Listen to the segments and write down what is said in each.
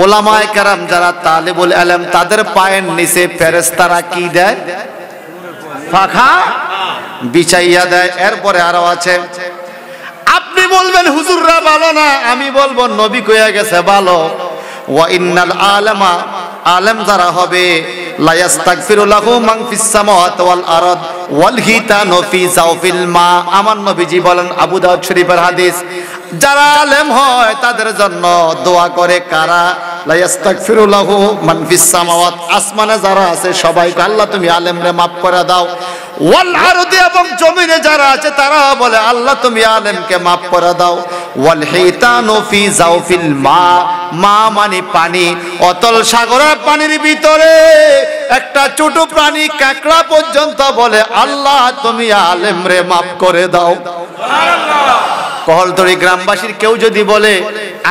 ওলামায়ে কেরাম যারা তালিবুল ইলম তাদের পায়ের নিচে ফেরেশতারা কি দেয়? পাখা বিছাইয়া দেয়। এরপরে আরো আছে, আপনি বলবেন হুজুররা ভালো না, আমি বলবো নবী কইয়া গেছে ভালো। ওয়া ইন্নাল আলামা, আলেম যারা হবে, লা ইস্তাগফিরু লাহু মান ফিস সামাওয়াতি ওয়াল আরদ ওয়াল হিতানু ফি জাওফিল মা। আমার নবীজি বলেন, আবু দাউদ শরীফের হাদিস, যারা আলেম হয় তাদের জন্য দোয়া করে কারা? লা ইস্তাগফিরু লাহু মান ফিস সামাওয়াত, আসমানে যারা আছে সবাইকে আল্লাহ তুমি আলেমরে maaf করে দাও। ওয়াল আরদি, এবং জমিনে যারা আছে তারা বলে আল্লাহ তুমি আলেমকে maaf করে দাও। ওয়াল হিতানু ফি জাওফিল মা, মা মানে পানি, অতল সাগরের পানির ভিতরে একটা ছোট প্রাণী কাঁকড়া পর্যন্ত বলে আল্লাহ তুমি আলেমরে maaf করে দাও। সুবহানাল্লাহ। কহলতরি গ্রামবাসীর কেউ যদি বলে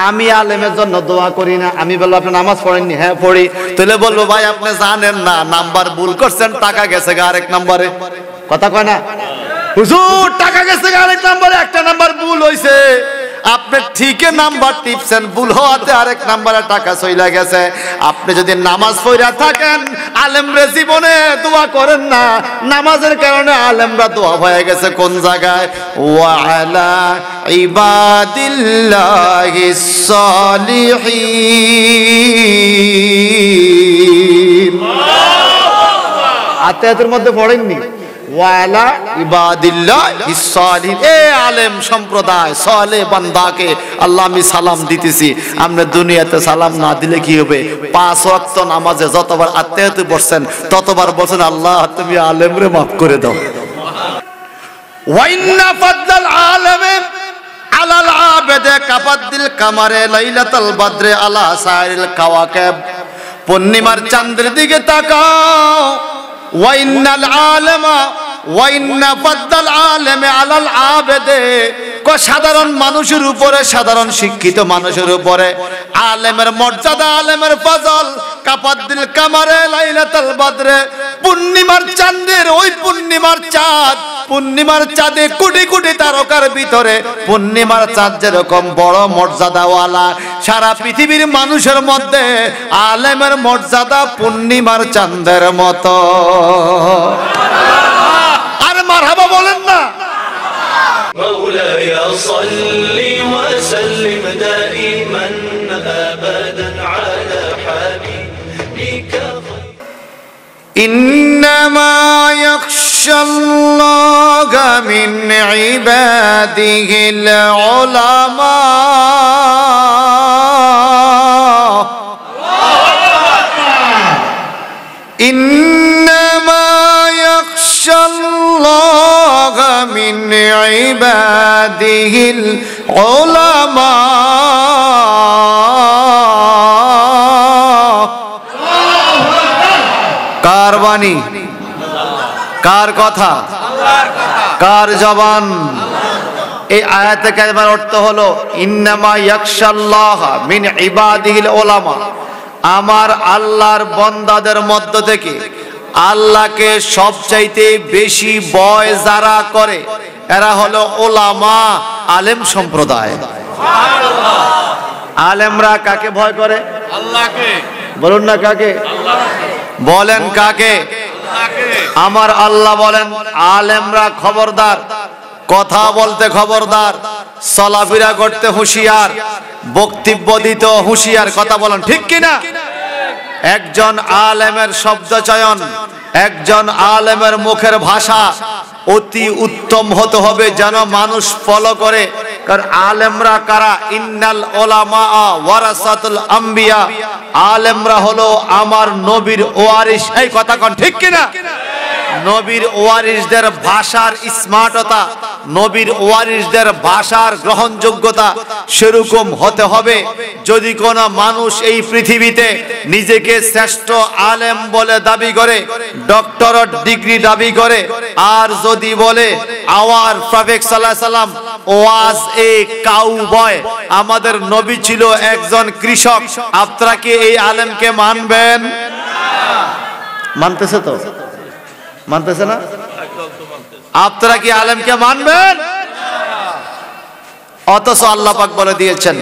আমি আলেমের জন্য দোয়া করি না, আমি বলবো আপনি নামাজ পড়েননি? হ্যাঁ পড়ি। তাহলে বলবো ভাই আপনি জানেন না নাম্বার ভুল করছেন, টাকা গেছে গা আরেক নম্বরে। কথা কয় না হুজুর, টাকা গেছে গা আরেক নম্বরে, একটা নাম্বার ভুল হইছে। আপনি ঠিকই নাম্বার টিপছেন, ভুল হওয়াতে আরেক নাম্বারে টাকা চইলা গেছে। আপনি যদি নামাজ পড়া থাকেন, আলেমরা জীবনে দোয়া করেন না, নামাজের কারণে আলেমরা দোয়া হয়ে গেছে কোন জায়গায়? ওয়া আলা ইবাদিল্লাহিস সালিহিন। আয়াতের মধ্যে পড়েননি ওয়ালা ইবাদিল্লাহিস সালিহিন। এ আলেম সম্প্রদায় সালেহ বান্দাকে আল্লাহ আমি সালাম দিতেছি। আপনি দুনিয়াতে সালাম না দিলে কি হবে? 5 ওয়াক্ত নামাজে যতবার আত্তাহিয়াতু পড়ছেন ততবার বলছেন আল্লাহ তুমি আলেমরে maaf করে দাও। ওয়া ইন্না ফাদলাল আলামি আলাল আবিদে কাফাদ্দিল কামারে লাইলাতুল বদরে আলা সাইরিল কাওয়াকিব। পূর্ণিমার চাঁদের দিকে তাকাও। ওয়া ইন্নাল আলামা ওয়া ইন্না ফাদলাল আলামি আলাল আবিদে, সাধারণ মানুষের উপরে, সাধারণ শিক্ষিত মানুষের উপরে আলেমের মর্যাদা, আলেমের ফজল কাফাদ্দিল কামারে লাইলাতুল বদরে। পূর্ণিমার চাঁদের, ওই পূর্ণিমার চাঁদ, পূর্ণিমার চাঁদে কোটি কোটি তারকার ভিতরে পূর্ণিমার চাঁদ যেরকম বড় মর্যাদাওয়ালা, সারা পৃথিবীর মানুষের মধ্যে আলেমের মর্যাদা পূর্ণিমার চাঁদের মতো। আর মারহাবা বলেন না? مولاي صل وسلم دائما أبدا على حبيبك. إنما يخشى الله من عباده العلماء. إنما يخشى الله من عباده العلماء. কার বাণী? কার কথা? কার জবান? এই আয়াতে কারিমার অর্থ হলো ইন্নামা ইয়াখশাল্লাহ মিন ইবাদিহিল উলামা, আমার আল্লাহর বান্দাদের মধ্য থেকে আল্লাহকে সবচাইতে বেশি ভয় যারা করে এরা হলো উলামা, আলেম সম্প্রদায়। সুবহানাল্লাহ। আলেমরা কাকে ভয় করে? আল্লাহকে। বলুন না কাকে? আল্লাহকে। বলেন কাকে? আল্লাহকে। আমার আল্লাহ বলেন আলেমরা খবরদার, কথা বলতে খবরদার, চলাফেরা করতে হুঁশিয়ার, বক্তব্য দিতে হুঁশিয়ার। কথা বলেন ঠিক কিনা? একজন আলেমের শব্দ চয়ন, একজন আলেমের মুখের ভাষা অতি উত্তম হতে হবে যেন মানুষ ফলো করে। কারণ আলেমরা কারা? ইন্নাল উলামা ওয়ারাসাতুল আম্বিয়া, আলেমরা হলো আমার নবীর ওয়ারিস। এই কথা কোন ঠিক কিনা? নবীর ওয়ারিসদের ভাষার স্মার্টতা, নবীর ওয়ারিসদের ভাষার গ্রহণযোগ্যতা সেরকম হতে হবে। যদি কোনো মানুষ এই পৃথিবীতে নিজেকে শ্রেষ্ঠ আলেম বলে দাবি করে, ডক্টরেট ডিগ্রি দাবি করে, আর যদি বলে আওয়ার প্রফেট সাল্লাল্লাহু আলাইহি সাল্লাম ওয়াজ এ কাউবয়, আমাদের নবী ছিল একজন কৃষক, আপনারা কি এই আলেমকে মানবেন? মানতেছে তো? মানতেছে না? আপনারা কি আলেমকে মানবেন? অথচ আল্লাহ পাক বলে দিয়েছেন,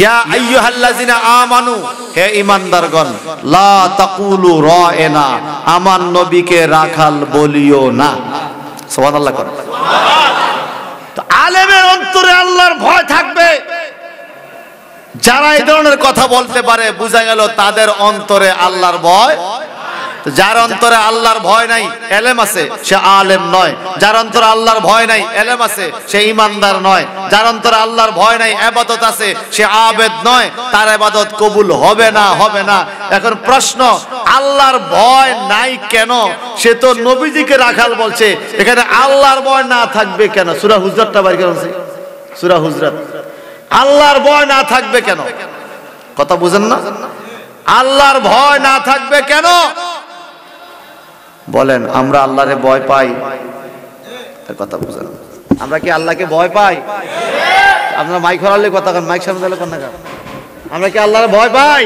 ইয়া আইয়ুহাল্লাযিনা আমানু, হে ঈমানদারগণ, লা তাকুলু রা'না, আমার নবীকে রাখাল বলিও না। সুবহানাল্লাহ করেন। তো আলেমের অন্তরে আল্লাহর ভয় থাকবে। যারা এই ধরনের কথা বলতে পারে, বোঝা গেল তাদের অন্তরে আল্লাহর ভয়। যার অন্তরে আল্লাহর ভয় নাই, এলেম আছে, সে আলেম নয়। যার অন্তরে আল্লাহর ভয় নাই, এলেম আছে, সে ঈমানদার নয়। যার অন্তরে আল্লাহর ভয় নাই, ইবাদত আছে, সে আবেদ নয়। তার ইবাদত কবুল হবে না, হবে না। এখন প্রশ্ন, আল্লাহর ভয় নাই কেন? সে তো নবীজিকে রাখাল বলছে, এখানে আল্লাহর ভয় না থাকবে কেন? সূরা হুজরাতটা বাইর করুন, সূরা হুজরাত। আল্লাহর ভয় না থাকবে কেন? কথা বুঝেন না? আল্লাহর ভয় না থাকবে কেন? বলেন, আমরা আল্লাহরে ভয় পাই? কথা বুঝেন, আমরা কি আল্লাহকে ভয় পাই? আপনারা মাইক হরালে কথা কন, মাইক সামনে দিলে কোন না। আমরা কি আল্লাহরে ভয় পাই?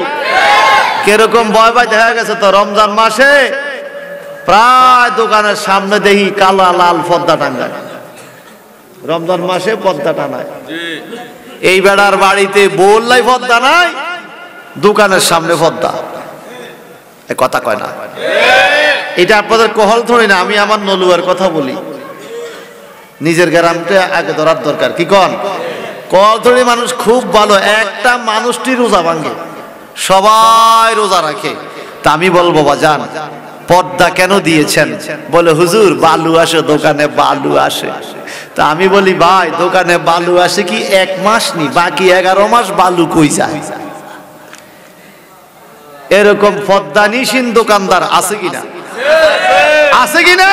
কিরকম ভয় পাই দেখা গেছে তো, রমজান মাসে প্রায় দোকানের সামনে দেখি কালা লাল পর্দা টাঙ্গায়। রমজান মাসে পর্দা টানায়। এই বেড়ার বাড়িতে বললাই পর্দা নাই, দোকানের সামনে পর্দা। কথা কয় না? এটা আপনাদের কহল ধরি না, আমি আমার নলুয়ার কথা বলি। নিজের গ্রামটা আগে ধরার দরকার। কি কন? কহল ধরি মানুষ খুব ভালো। একটা মানুষটি রোজা ভাঙে, সবাই রোজা রাখে। তা আমি বলবো, বাজান, পর্দা কেন দিয়েছেন? বলে, হুজুর বালু আসে দোকানে, বালু আসে। তা আমি বলি, ভাই, দোকানে বালু আসে কি 1 মাস নি, বাকি 11 মাস বালু কই যায়? এরকম পদ্মানিসীন দোকানদার আছে কিনা? আছে কিনা?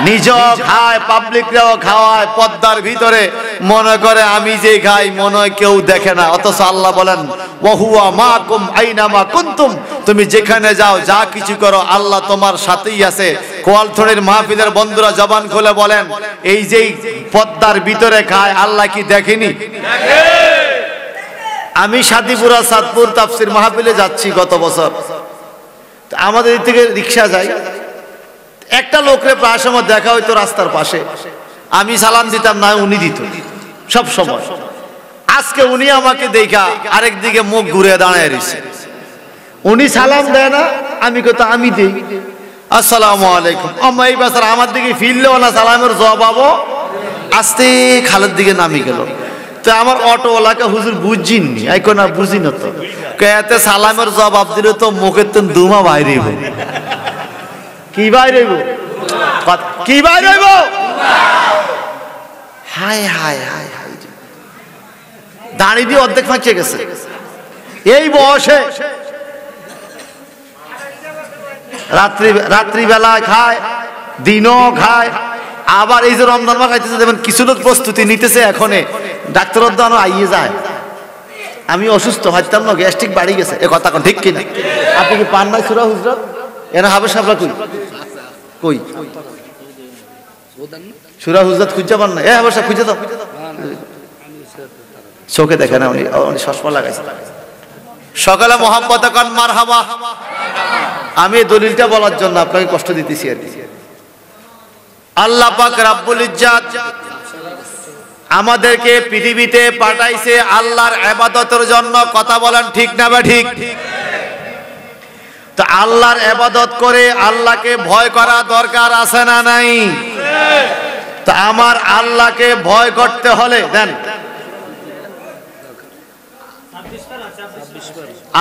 নিজেও খায়, পাবলিকরাও খাওয়ায়, পদ্মার ভিতরে মনে করে আমি যে খাই, মনে হয় কেউ দেখে না। অথচ আল্লাহ বলেন, ওয়াহুয়া মাকুম আইনামা কুনতুম, তুমি যেখানে যাও, যা কিছু করো, আল্লাহ তোমার সাথেই আছে। কোয়ালথড়ির মাহফিলের বন্ধুরা জবান খুলে বলেন, এই যে পদ্মার ভিতরে খায়, আল্লাহ কি দেখেনি? আমি সাদিপুরা সাদপুর তাফসীর মাহফিলে যাচ্ছি গত বছর। আমাদের এই থেকে রিক্সা যায়, একটা লোকরে প্রায় সময় দেখা হইতো রাস্তার পাশে। আমি সালাম দিতাম না, উনি দিত সব সময়। আজকে উনি আমাকে দেখা আরেক দিকে মুখ ঘুরে দাঁড়ায় রয়েছে। উনি সালাম দেয় না, আমি কত আমি দিই, আসসালামু আলাইকুম। এই বছর আমার দিকে ফিরলেও না, সালামের জবাবও আস্তে খালের দিকে নামি গেল। তো আমার অটোওয়ালাকে, হুজুর বুঝিনি? এখন না, বুঝি না তো। এতে সালামের জবাব দিলে তো মুখের তো দুমা বাইরে। কি বাইরে? কি বাইরে? হায় হায় হায় হায়, দাঁড়ি দিয়ে অর্ধেক ফাঁকিয়ে গেছে এই বয়সে। রাত্রিবেলা খায়, দিনও খায়। আবার এই যে রমজান মাস খাইতেছে, দেখবেন কিছু লোক প্রস্তুতি নিতেছে। এখনে ডাক্তার দানো আইয়ে যায়, আমি অসুস্থ, হাঁটতাম না, গ্যাস্ট্রিক বাড়ি গেছে। এ কথা কোন ঠিক কিনা? আপনি কি পান নাই সূরা হুজরাত? এরা হবে সাবলা কই কই সূরা হুজরাত খুঁজে পান না? এ হবে সব খুঁজে দাও, চোখে দেখে না, উনি চশমা লাগাইছে। সকালে মোহাম্মত কান মারহাবা। আমি দলিলটা বলার জন্য আপনাকে কষ্ট দিতেছি আর কি। আল্লাহ পাক রাব্বুল ইজ্জাত আমাদেরকে পৃথিবীতে পাঠাইছে আল্লাহর ইবাদতের জন্য। কথা বলেন ঠিক না বা ঠিক? তো আল্লাহর ইবাদত করে আল্লাহকে ভয় করা দরকার আছে না নাই? তো আমার আল্লাহকে ভয় করতে হলে দেন,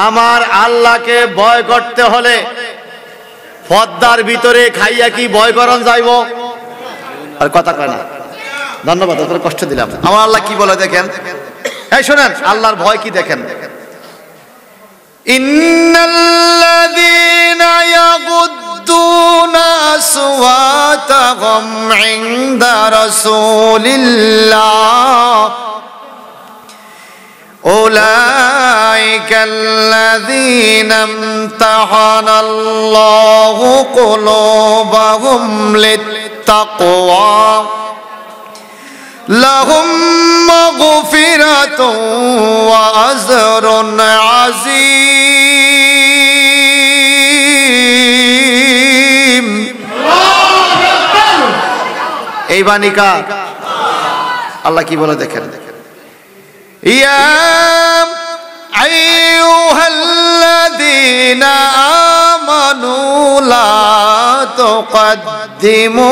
আমার আল্লাহকে ভয় করতে হলে পদ্মার ভিতরে খাইয়া কি ভয় করন যাইব? আর কথা কয় না। ধন্যবাদ, আপনার কষ্ট দিলাম। আমার আল্লাহ কি বলে দেখেন, এই শুনেন আল্লাহর ভয় কি দেখেন। ইন্নাল্লাযীনা ইয়াগুদ্দুনা আসওয়াতাহুম ইনদা রাসূলিল্লাহ উলাইকাল্লাযীনা ইমতাহানাল্লাহু কুলুবাহুম লিত্তাকওয়া লাহুম মাগফিরাতুন ওয়া আজরুন আযীম। এই বাণীকা আল্লাহ কি বলে দেখেন, ইয়া আইয়ুহাল্লাযীনা আমানু লা তুকদ্দিমু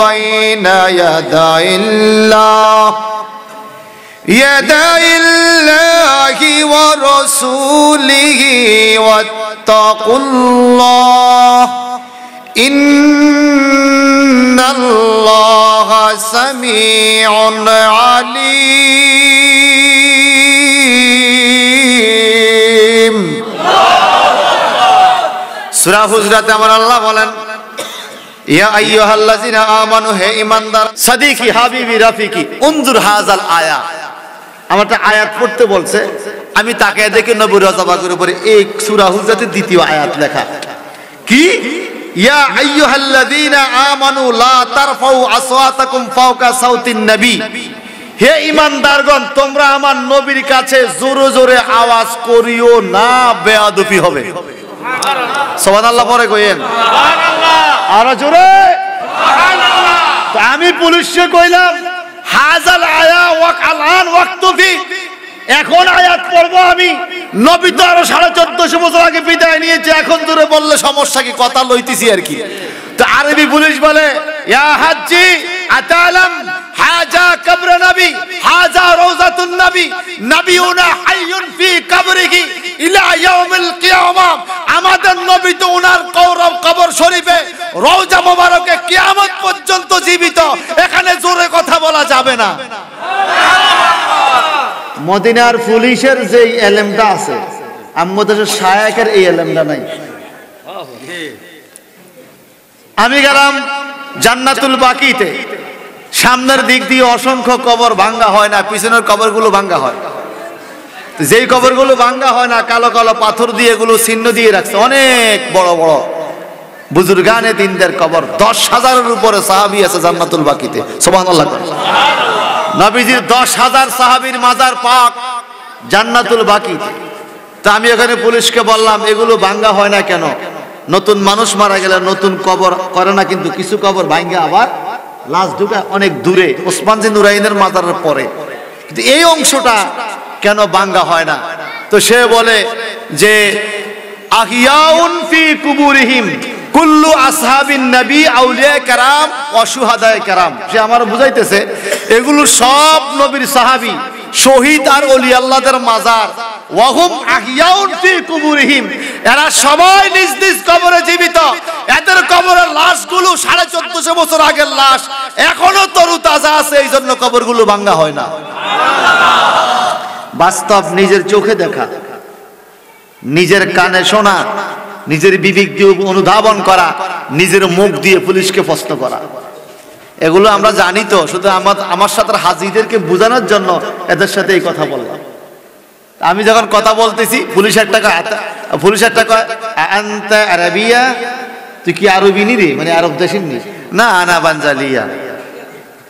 বাইনা ইয়াদাইল্লাহি ওয়া রাসূলিহি ওয়াত্তাকুল্লাহ ইন্নাল্লাহা সামিউন আলীম। সূরা হুজরাতে আমার আল্লাহ বলেন, ইয়া আইয়ুহাল্লাযীনা আমানু, হে ঈমানদার, সাদিকি হাবিবি রাফিকি উনজুর হাযাল আয়া। আমার একটা আয়াত পড়তে বলছে, আমি তাকে দেখে নবী রাজাবাগের উপরে এই সূরা হুজরাতের দ্বিতীয় আয়াত লেখা কি, ইয়া আইয়ুহাল্লাযীনা আমানু লা তারফাউ আসওয়াতাকুম ফাওকা সাউতিন নবী, হে ঈমানদারগণ তোমরা আমার নবীর কাছে জোরে জোরে আওয়াজ করিও না, বেয়াদবি হবে। সুবহানাল্লাহ পরে কইেন সুবহানাল্লাহ, আর জোরে সুবহানাল্লাহ। তো আমি পুলিশকে কইলাম হাযাল আয়া ওয়া কালান ওয়াক্তুফি, এখন আয়াত পড়বো আমি, নবী তো আরো 1450 বছর আগে বিদায় নিয়েছে, এখন জোরে বললে সমস্যা কি, কথা লইতেছি আর কি। তো আরবি পুলিশ বলে, ইয়া হাজ্জি আতালাম হাজা কবর নবী হাজা রওজাতুন নবী নবিউনা হাইয়ুন ফি কবরিহি ইলা ইয়াউমিল কিয়ামাহ, আমাদের নবী তো ওনার কবর শরীফে রওজা মোবারকে কিয়ামত পর্যন্ত জীবিত, এখানে জোরে কথা বলা যাবে না। মদিনার পুলিশের যে এলেমটা আছে, আমাদের শায়েকের এই এলেমটা নাই। আমি গেলাম জান্নাতুল বাকিতে, সামনের দিক দিয়ে অসংখ্য কবর ভাঙ্গা হয় না, পিছনের কবরগুলো ভাঙ্গা হয়। যেই কবরগুলো ভাঙ্গা হয় না, কালো কালো পাথর দিয়ে এগুলো চিহ্ন দিয়ে রাখছে, অনেক বড় বড় বুজুর্গানে দিনদের কবর, 10,000-এর উপরে সাহাবী আছে জান্নাতুল বাকিতে। সুবহানাল্লাহ। নবীজির 10,000 সাহাবীর মাজার পাক জান্নাতুল বাকিতে। তা আমি ওখানে পুলিশকে বললাম, এগুলো ভাঙ্গা হয় না কেন? নতুন মানুষ মারা গেলে নতুন কবর করে না, কিন্তু কিছু কবর ভাঙ্গা আবার লাশ ঢুকা অনেক দূরে, ওসমান জি নুরাইনের মাজারের পরে, কিন্তু এই অংশটা কেন ভাঙ্গা হয় না? তো সে বলে যে আহিয়াউন ফি কুবুরিহিম কুল্লু আসহাবিন নবী আউলিয়া কেরাম ওয়া শুহাদায়ে কেরাম। সে আমার বুঝাইতেছে এগুলো সব নবীর সাহাবী, শহীদ আর ওলি আল্লাহদের মাজার। ওয়াহুম আহিয়াউন ফি কুবুরিহিম, এরা সবাই নিজ নিজ কবরে জীবিত, এদের কবরের লাশগুলো 1450 বছর আগের লাশ এখনো তরুতাজা আছে, এই জন্য কবরগুলো ভাঙ্গা হয় না। বাস্তব নিজের চোখে দেখা, নিজের কানে শোনা, নিজের বিবেক দিয়ে অনুধাবন করা, নিজের মুখ দিয়ে পুলিশকে প্রশ্ন করা, এগুলো আমরা জানি। তো শুধু আমার সাথে হাজিদেরকে বোঝানোর জন্য এদের সাথে এই কথা বললাম। আমি যখন কথা বলতেছি, পুলিশ একটা কয় আনতা আরাবিয়া, তুই কি আরবি নি রে, মানে আরব দেশের নি? না, আনা বানজালিয়া,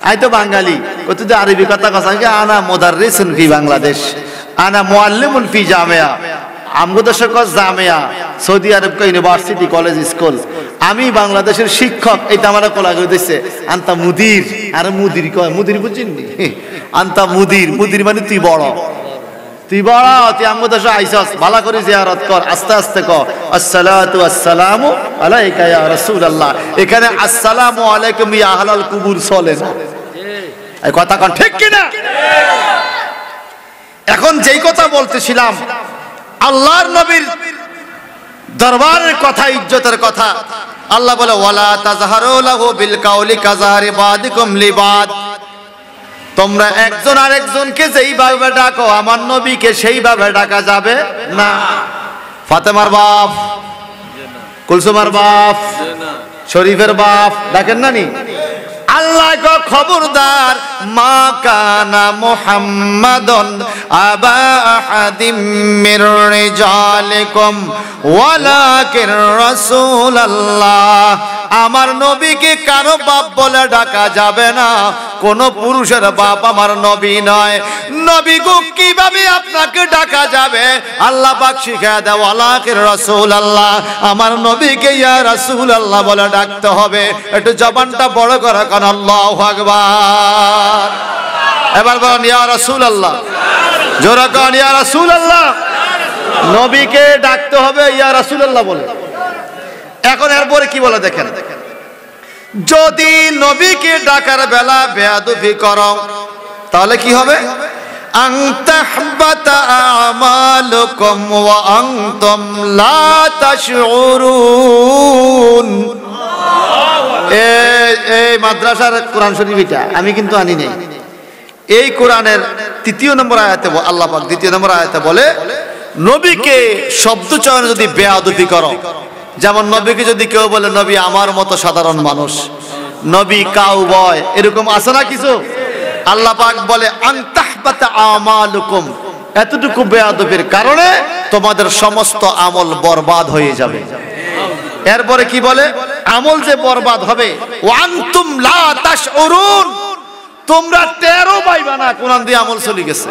আই তো বাঙালি। ও তুই আরবি কথা কথা, আনা মুদাররিসুন ফি বাংলাদেশ, আনা মুআল্লিমুন ফি জামিয়া, আমগো দেশে কয় জামিয়া, সৌদি আরব কয় ইউনিভার্সিটি কলেজ স্কুল, আমি বাংলাদেশের শিক্ষক। এইটা আমার কোলা করে দিচ্ছে, আন্তা মুদির। আর মুদির কয়, মুদির বুঝিনি, আন্তা মুদির, মুদির মানে তুই বড়, তুই বড়, তুই আমগো দেশে আইছস, ভালো করে জিয়ারত কর, আস্তে আস্তে কর আসসালাতু আসসালামু আলাইকা ইয়া রাসূলুল্লাহ। এখানে আসসালামু আলাইকুম ইয়া আহলাল কুবুর চলে না, এই কথা কোন ঠিক কি না? এখন যেই কথা বলতেছিলাম, আল্লাহর নবীর দরবারের কথা, ইজ্জতের কথা, আল্লাহ বলে ওয়ালা তাজহারু লাহু বিল কাউলি কাযারি বাদিকুম লিবাদ, তোমরা একজন আরেকজনকে যেইভাবে ডাকো আমার নবীকে সেইভাবে ডাকা যাবে না। ফাতেমার বাপ, কুলসুমার বাপ, শরীফের বাপ ডাকেন না নি? আল্লাহ গো খবরদার, মা কানা মুহাম্মাদুন আবা আহাদিম মির রিজালিকুম ওয়ালাকিন রাসূলুল্লাহ, আমার নবীকে কারো বাপ বলে ডাকা যাবে না, কোন পুরুষের বাপ আমার নবী নয়। নবী গো কিভাবে আপনাকে ডাকা যাবে? আল্লাহ পাক শিখিয়ে দেয়, ওয়ালাকিন রাসূলুল্লাহ, আমার নবীকে ইয়া রাসূলুল্লাহ বলে ডাকতে হবে। একটু জবানটা বড় করে কান আল্লাহু আকবার। এবার বলেন ইয়া রাসূলুল্লাহ, জোরে কোন ইয়া রাসূলুল্লাহ। নবীকে ডাকতে হবে ইয়া রাসূলুল্লাহ বলে। এখন এরপরে কি বলে দেখেন, যদি নবীকে ডাকার বেলা বেয়াদবি করো তাহলে কি হবে? আন তাহবাতা আমালুকুম ওয়া আনতুম লা তাশউরুন। এই মাদ্রাসার কোরআন শরীফ এটা আমি কিন্তু আনি নাই। এই কোরআনের 3 নম্বর আয়াতে আল্লাহ পাক 2 নম্বর আয়াতে বলে, নবীকে শব্দ চয়ন যদি বেয়াদবি করো, যেমন নবীকে যদি কেউ বলে নবী আমার মতো সাধারণ মানুষ, নবী কাউবয়, এরকম আছে না কিছু? আল্লাহ পাক বলে আন তাহবাতা আমালুকুম, এতটুকু বেয়াদবির কারণে তোমাদের সমস্ত আমল বরবাদ হয়ে যাবে। এরপরে কি বলে? আমল যে বরবাদ হবে, ওয়া আনতুম লা তাশউরুন, তোমরা টেরও পাইবে না। কোরআন দিয়ে আমল চলে গেছে।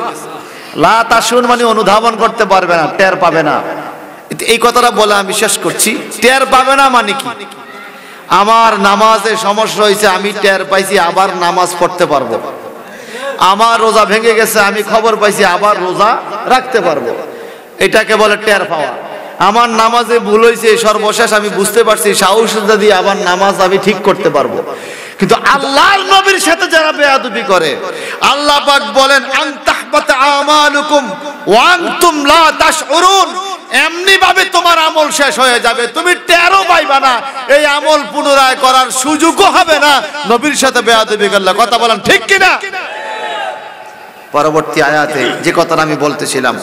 লা তাশউরুন মানে অনুধাবন করতে পারবে না, টের পাবে না। এই কথাটা বলে আমি শেষ করছি। টের পাবে না মানে কি? আমার নামাজে সমস্যা হয়েছে, আমি টের পাইছি, আবার নামাজ পড়তে পারবো। আমার রোজা ভেঙে গেছে, আমি খবর পাইছি, আবার রোজা রাখতে পারবো। এটাকে বলে টের পাওয়া। আমার নামাজে ভুল হয়েছে, সর্বশেষ আমি বুঝতে পারছি, সাহস দিয়ে আবার নামাজ আমি ঠিক করতে পারবো। কিন্তু আল্লাহর নবীর সাথে যারা বেয়াদবি করে, আল্লাহ পাক বলেন আন তাহবাতা আমালুকুম ওয়া আনতুম লা তাশউরুন, এমনি ভাবে তোমার আমল শেষ হয়ে যাবে, তুমি টেরও পাইবা না, এই আমল পুনরায় করার সুযোগও হবে না নবীর সাথে বেয়াদবি করলে। কথা বলেন ঠিক কিনা? পরবর্তী আয়াতে যে কথাটা আমি বলতেছিলাম,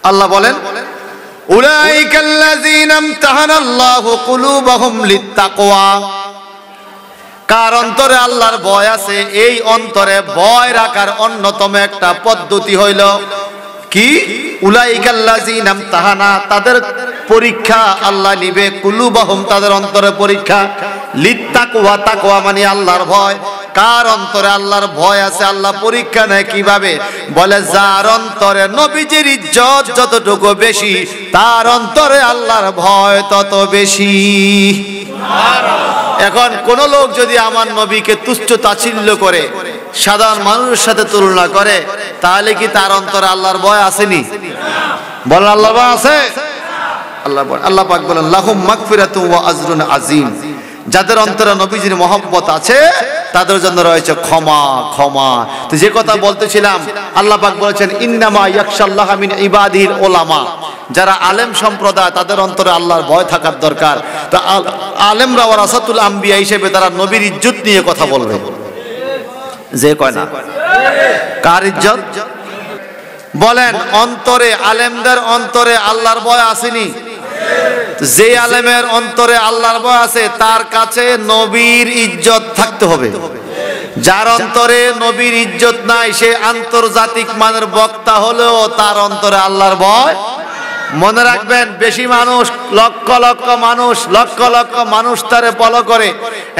আল্লাহ বলেন উলাইকাল্লাযীনা ইমতাহানাল্লাহু কুলুবাহুম লিত্তাকওয়া, কার অন্তরে আল্লাহর ভয় আছে, এই অন্তরে ভয় রাখার অন্যতম একটা পদ্ধতি হইল কি? উলাইকাল্লাযীনা ইমতাহানা, তাদের পরীক্ষা আল্লাহ নিবে, কুলুবাহুম তাদের অন্তরে পরীক্ষা, লিত্তাকওয়া, তাকওয়া মানে আল্লাহর ভয়। কার অন্তরে আল্লাহর ভয় আছে আল্লাহ পরীক্ষা নেয় কিভাবে? বলে যার অন্তরে নবীজির ইজ্জত যতটুকু বেশি, তার অন্তরে আল্লাহর ভয় তত বেশি। এখন কোন লোক যদি আমার নবীকে তুচ্ছ তাচ্ছিল্য করে, সাধারণ মানুষের সাথে তুলনা করে, তাহলে কি তার অন্তরে আল্লাহর ভয় আসেনি? বলেন আল্লাহর ভয় আছে? আল্লাহ পাক বলেন লাহুম মাগফিরাতুন ওয়া আজরুন আযীম, যাদের অন্তরে নবীজির মহব্বত আছে তাদের জন্য রয়েছে ক্ষমা। ক্ষমা তো যে কথা বলতেছিলাম, আল্লাহ পাক বলেছেন ইন্নামা ইয়াখশাল্লাহা মিন ইবাদিহিল উলামা, যারা আলেম সম্প্রদায় তাদের অন্তরে আল্লাহর ভয় থাকার দরকার। তো আলেমরা ওয়ারাসাতুল আম্বিয়া হিসেবে তারা নবীর ইজ্জত নিয়ে কথা বলবে। যে কয় না কার ইজ্জত? বলেন অন্তরে, আলেমদের অন্তরে আল্লাহর ভয় আসেনি? যে আলেমের অন্তরে আল্লাহর ভয় আছে তার কাছে নবীর ইজ্জত থাকতে হবে। যার অন্তরে নবীর ইজ্জত নাই, সে আন্তর্জাতিক মানের বক্তা হলেও তার অন্তরে আল্লাহর ভয়। মনে রাখবেন, বেশি মানুষ, লক্ষ লক্ষ মানুষ তারে ফলো করে,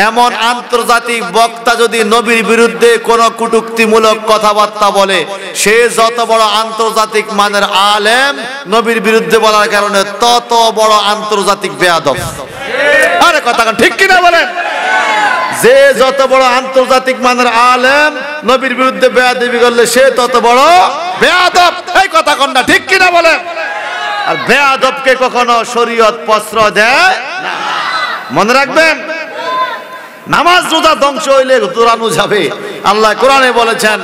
এমন আন্তর্জাতিক বক্তা যদি নবীর বিরুদ্ধে কোনো কটূক্তিমূলক কথাবার্তা বলে, সে যত বড় আন্তর্জাতিক মানের আলেম, নবীর বিরুদ্ধে বলার কারণে তত বড় আন্তর্জাতিক বেয়াদব। আরে কথা ঠিক কিনা বলেন? যে যত বড় আন্তর্জাতিক মানের আলেম, নবীর বিরুদ্ধে বেয়াদবি করলে সে তত বড় বেয়াদব। এই কথা কোনটা ঠিক কিনা বলেন? আর বেয়াদবকে কখনো শরীয়ত প্রশ্রয় দেয় না। মনে রাখবেন, নামাজ রোজা ধ্বংস হইলে দৌড়ানো যাবে। আল্লাহ কোরআনে বলেছেন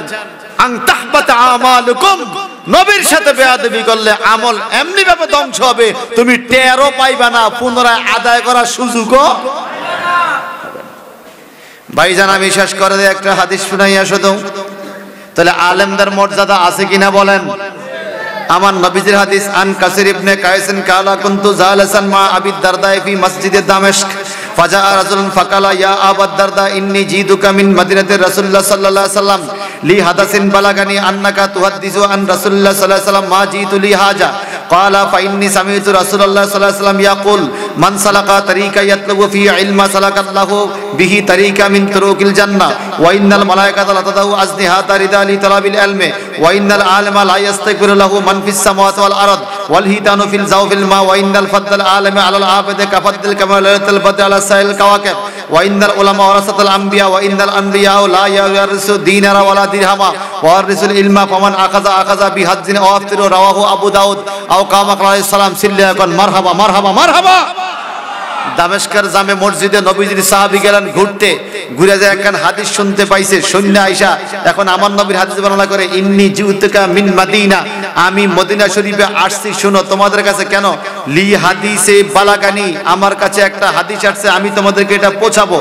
আন তাহবাতা আমালুকুম, নবীর সাথে বেয়াদবি করলে আমল এমনি ভাবে ধ্বংস হবে, তুমি টেরও পাইবা না, পুনরায় আদায় করার সুযোগও। ভাইজান আমি শেষ করে দিয়ে একটা হাদিস শুনাইয়া শুধু, তাহলে আলেমদের মর্যাদা আছে কিনা বলেন? আমার নবীজির হাদিস, আন কাসির ইবনে কায়সিন কালা কুনতু জালাসান মা আবি দারদা ফি মসজিদে দামেস্ক ফাজা রাজুলুন ফাকালা ইয়া আবা দারদা ইন্নী জিদুকা মিন মাদিনাতি রাসূলুল্লাহ সাল্লাল্লাহু আলাইহি ওয়াসাল্লাম লি হাদাসিন বালাগানি আন্নাকা তুহাদ্দিসু আন রাসূলুল্লাহ সাল্লাল্লাহু আলাইহি ওয়াসাল্লাম মা জিতু লি হাজা ক্বালা ফা ইন্নী সামি'তু রাসূলুল্লাহ সাল্লাল্লাহু আলাইহি ওয়াসাল্লাম ইয়াকুল মান সালাকা তারিকা ইয়াতলুবু ফি ইলমা সালাকাল্লাহু বিহি তারিকা মিন তুরুকিল জান্নাহ ওয়া ইন্নাল মালায়েকাতা লা তাদাউ আজনিহাতা রিদা লি তালাবিল ইলমি ওয়া ইন্নাল আলিমা লা ইস্তাগফিরু লাহু মান ফিস সামাওয়াতি ওয়াল আরদ ওয়াল হিতানু ফিল জাওফিল মা ওয়া ইন্নাল ফাদল আলিমি আলাল আবিদি কাফাদল কামা লাইলাতুল বদর আলা সাইল কাওয়াকিব ওয়া ইন্নাল উলামা ওয়ারাসাতুল আম্বিয়া ওয়া ইন্নাল আম্বিয়া লা ইয়ারিসু দিনারা ওয়ালা দিরহামা ওয়া ইয়ারিসুল ইলমা ফামান আখাযা বিহাজ্জিন আও আফতিরু রাওয়াহু আবু দাউদ আও কামা আলাইহিস সালাম সিল্লাকুন মারহাবা মারহাবা মারহাবা। দামেস্কের জামে মসজিদে নবীজির সাহাবী গেলেন ঘুরতে, ঘুরে যায় একখান হাদিস শুনতে পাইছে, শূন্য আইসা এখন আমার নবীর হাদিস বর্ণনা করে, ইন্নী জিউতুকা মিন মাদিনা, আমি মদিনা শরীফে আসছি, শুনো তোমাদের কাছে। কেন? লি হাদিসে বালাগানি, আমার কাছে একটা হাদিস আসছে, আমি তোমাদেরকে এটা পৌঁছাবো।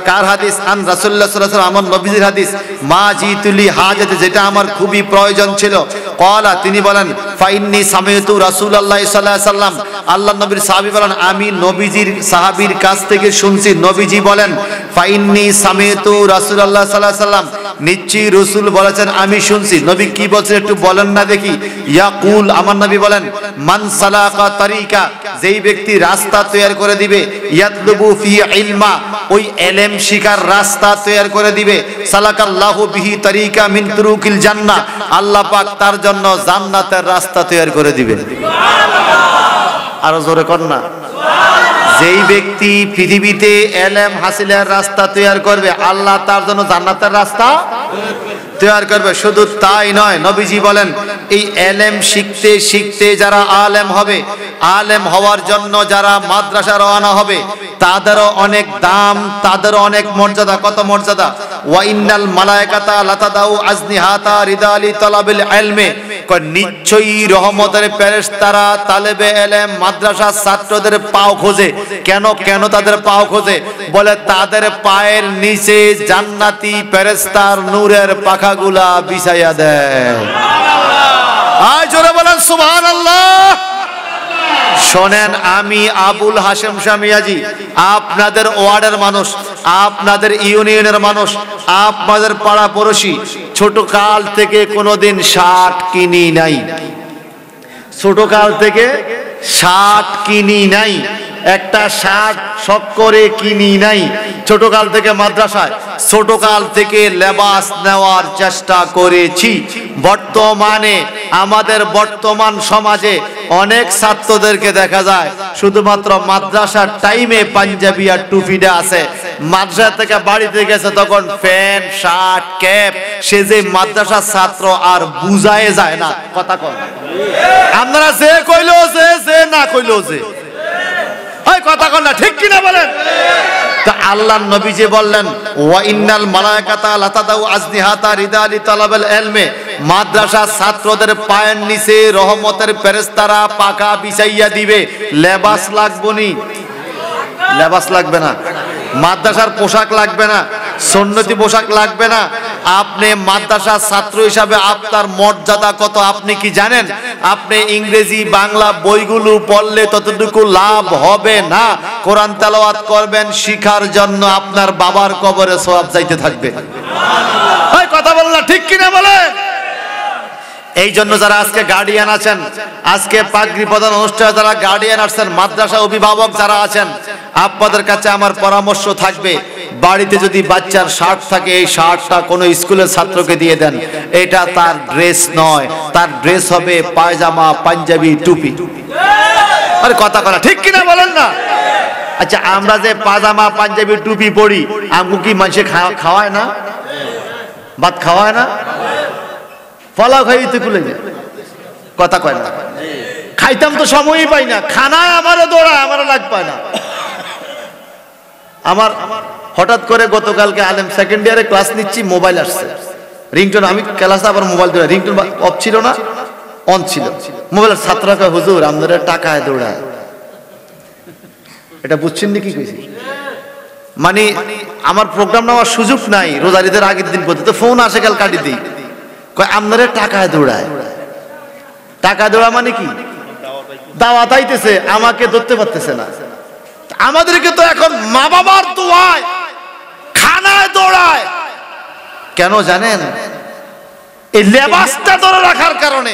কার হাদিস? আন রাসূলুল্লাহ সাল্লাল্লাহু আলাইহি ওয়াসাল্লাম, আমার নবীজির হাদিস। মা জিতুলি হাজাতে, যেটা আমার খুবই প্রয়োজন ছিল। ক্বালা, তিনি বলেন, ফাইন্নী সামিউতু রাসূলুল্লাহ সাল্লাল্লাহু আলাইহি ওয়াসাল্লাম, আল্লাহর নবীর সাহাবী বলেন, আমি নবীজির সাহাবীর কাছ থেকে শুনছি। নবীজি বলেন, ফাইন্নী সামিউতু রাসূলুল্লাহ সাল্লাল্লাহু আলাইহি ওয়াসাল্লাম, নিশ্চয়ই রাসূল বলেছেন, আমি শুনছি। নবী কি বলছেন একটু বলেন না দেখি। ইয়াকুল, আমার নবী বলেন, মান সালাকা তারিকা, যেই ব্যক্তি রাস্তা তৈরি করে দিবে, ইয়াতলুবু ফি ইলমা, ওই ইলম শিখার রাস্তা তৈরি করে দিবে, সালাকাল্লাহু বিহি তারিকা মিন তুরুকিল জান্নাহ, আল্লাহ পাক তার জন্য জান্নাতের রাস্তা তৈরি করে দিবেন। সুবহানাল্লাহ, আরো জোরে কর না। যেই ব্যক্তি পৃথিবীতে ইলম হাসিলের রাস্তা তৈরি করবে, আল্লাহ তার জন্য জান্নাতের রাস্তা তৈরি করবে। শুধু তাই নয়, নবীজি বলেন, এই ইলম শিখতে শিখতে যারা আলেম হবে, আলেম হওয়ার জন্য যারা মাদ্রাসা রওনা হবে, তাদেরও অনেক দাম, তাদেরও অনেক মর্যাদা। কত মর্যাদা? ওয়া ইন্নাল মালায়েকাতা লাতাদাউ আজনিহাতা রিদালি তালাবিল ইলমি, নিশ্চয়ই রহমতের ফেরেশতারা তালেবে ইলম মাদ্রাসার ছাত্রদের পাও খোঁজে। কেন কেন তাদের পাও খোঁজে? বলে তাদের পায়ের নিচে জান্নাতি ফেরেশতার নূরের পাখাগুলা বিছাইয়া দেয়। আয় জোরে বলেন সুবহানাল্লাহ। শোনেন, আমি আবুল হাশেম শাহ মিয়াজি, আপনাদের ওয়ার্ডের মানুষ, আপনাদের ইউনিয়নের মানুষ, আপনাদের পাড়া পড়োশি, ছোট কাল থেকে কোনোদিন শার্ট কিনি নাই, ছোট কাল থেকে শার্ট কিনি নাই, একটা শার্ট শখ করে কিনি নাই। ছোট কাল থেকে মাদ্রাসায়, ছোট কাল থেকে লেবাস নেওয়ার চেষ্টা করেছি। বর্তমানে আমাদের বর্তমান সমাজে অনেক ছাত্রদেরকে দেখা যায় শুধুমাত্র মাদ্রাসার টাইমে পাঞ্জাবি আর টুপিটা আছে, মাদ্রাসা থেকে বাড়িতে গেছে তখন প্যান্ট শার্ট ক্যাপ, সে যে মাদ্রাসার ছাত্র আর বুঝায় যায় না। কথা কন আপনারা, যে কইলো যে না কইলো যে, কথা কন না, ঠিক কিনা বলেন? তা আল্লাহর নবী যে বললেন, ওয়া ইন্নাল মালায়েকাতা লাতাদাউ আজনিহাতা রিদালি তালাবিল ইলমি, মাদ্রাসার ছাত্রদের পায়ের নিচে রহমতের ফেরেশতারা পাখা বিছাইয়া দিবে। লেবাস লাগবনি? লেবাস লাগবে না, মাদ্রাসার পোশাক লাগবে না, সুন্নতি পোশাক লাগবে না। আপনি মাদ্রাসার ছাত্র হিসাবে আপনার মর্যাদা কত আপনি কি জানেন? আপনি ইংরেজি বাংলা বইগুলো পড়লে ততটুকু লাভ হবে না। কোরআন তেলাওয়াত করবেন শিখার জন্য, আপনার বাবার কবরে সওয়াব যাইতে থাকবে। সুবহানাল্লাহ, কথা বলেন না, ঠিক কিনা বলেন? এই জন্য যারা আজকে গার্ডিয়ান আছেন, আজকে পাগড়ি প্রদান অনুষ্ঠানে যারা গার্ডিয়ান আছেন, মাদ্রাসা অভিভাবক যারা আছেন, আপনাদের কাছে আমার পরামর্শ থাকবে, বাড়িতে যদি বাচ্চার শার্ট থাকে, এই শার্টটা কোনো স্কুলের ছাত্রকে দিয়ে দেন। এটা তার ড্রেস নয়, তার ড্রেস হবে পায়জামা পাঞ্জাবি টুপি। আরে কথা করা ঠিক কিনা বলেন না? আচ্ছা, আমরা যে পায়জামা পাঞ্জাবি টুপি পরি, আমগো কি মানুষে খাওয়ায় না? ভাত খাওয়ায় না? ফলাও খাইতে খুলে যায়, কথা কয় না। খাইতাম তো সময়ই পাই না, খানায় আমারও দৌড়ায়, আমারও লাগ পায় না। আমার হঠাৎ করে গতকালকে আলেম সেকেন্ড ইয়ারে ক্লাস নিচ্ছি, মোবাইল আসছে, রিংটোন, আমি ক্লাসে আবার মোবাইল ধরে, রিংটোন অফ ছিল না, অন ছিল। মোবাইলের ছাত্ররা কয়, হুজুর আমাদের টাকায় দৌড়ায়। এটা বুঝছেন নাকি কইছি? মানে আমার প্রোগ্রাম নেওয়ার সুযোগ নাই, রোজার ঈদের আগের দিন পর্যন্ত ফোন আসে, কাল কাটি দিই, কয় আপনারা টাকায় দৌড়ায়। টাকা দৌড়া মানে কি? দাওয়াত আইতেছে, আমাকে ধরতে পারতেছে না। আমাদেরকে তো এখন মা বাবার দোয়ায় খানায় দৌড়ায়। কেন জানেন? এই লেবাসটা ধরে রাখার কারণে।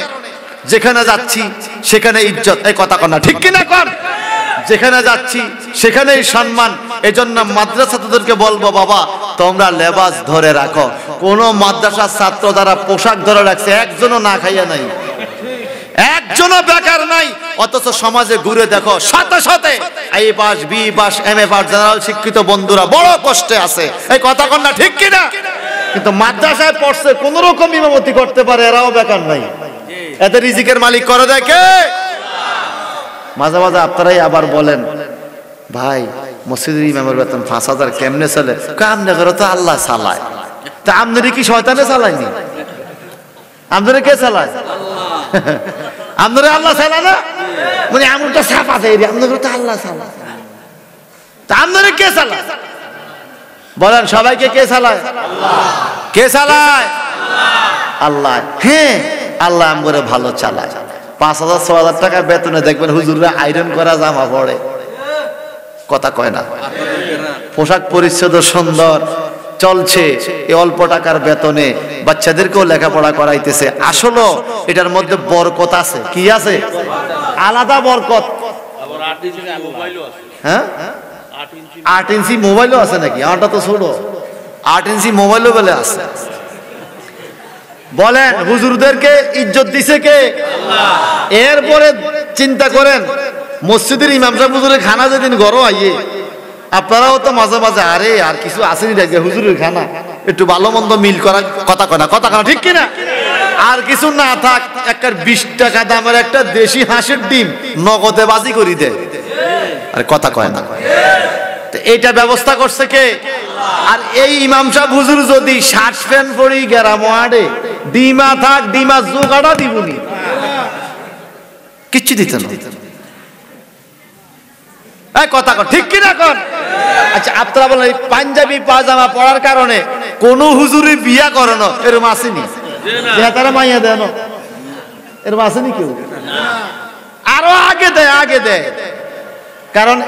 যেখানে যাচ্ছি সেখানে ইজ্জত, এই কথা কন না, ঠিক কিনা কন? যেখানে যাচ্ছি সেখানেই সম্মান। এজন্য মাদ্রাসাদেরকে বলবো, বাবা তোমরা লেবাস ধরে রাখো। কোন মাদ্রাসার ছাত্র যারা পোশাক ধরে রাখছে একজনও না খাইয়া নাই, একজনও বেকার নাই। অথচ সমাজে ঘুরে দেখো সাথে সাথে A pass, B pass, M A pass general শিক্ষিত বন্ধুরা বড় কষ্টে আছে। এই কথা কন না ঠিক কিনা? কিন্তু মাদ্রাসায় পড়ছে কোন রকম ইমামতি করতে পারে, এরাও বেকার নাই। এতে রিজিকের মালিক করে দেয় কে? মাঝে মাঝে আপনারাই আবার বলেন, ভাই মসজিদের ইমামের বেতন 5,000 কেমনে চলে? আমনে করে তো আল্লাহ চালায়। তা আমনেরই কি শয়তানে চালায়নি? আপনারা কে চালায়? আপনারা আল্লাহ চালায় না? মানে এমন তো সাপ আছে, আপনাদের তো আল্লাহ চালায়। তা আপনারা কে চালায়? বলেন সবাইকে কে চালায়? কে চালায়? আল্লাহ। হ্যাঁ, আল্লাহ আমরে ভালো চালায়। 5,000 6,000 টাকা বেতনে দেখবেন হুজুররা আয়রন করা জামা পরে, কথা কয় না। পোশাক পরিচ্ছদ সুন্দর চলছে, এই অল্প টাকার বেতনে বাচ্চাদেরকেও লেখাপড়া করাইতেছে। আসলে এটার মধ্যে বরকত আছে। কি আছে? আলাদা বরকত। হ্যাঁ, 8 ইঞ্চি মোবাইলও আছে নাকি? আমারটা তো ছোট, 8 ইঞ্চি মোবাইলও বলে আছে। বলেন হুজুরদেরকে ইজ্জত দিছে কে? এরপরে চিন্তা করেন মসজিদের ইমাম সাহেব হুজুরের খানা যেদিন ঘরও আইয়ে, আপনারাও তো মাঝে মাঝে আরে আর কিছু আসেনি দেখবে হুজুরের খানা একটু ভালো মন্দ মিল করার কথা কয় না, কথা কয় না ঠিক কিনা? আর কিছু না থাক, একটা 20 টাকা দামের একটা দেশি হাঁসের ডিম নগদে বাজি করি দেয়, আর কথা কয় না। এইটা ব্যবস্থা করছে কে? আর এই ইমাম সাহেব হুজুর যদি শার্ট প্যান্ট পরি গেরাম আড়ে ডিমা থাক, ডিমা জোগাড়া দিবনি, কিচ্ছু দিত না। কথা কর ঠিক কিনা কর? আচ্ছা আপনারা বলেন পাঞ্জাবি পাজামা পরার কারণে কোন হুজুরি বিয়া করানো এরকম আসেনি? তারা মাইয়া দেন এরকম আসেনি কেউ? আরো আগে দেয়, আগে দেয়। কারণ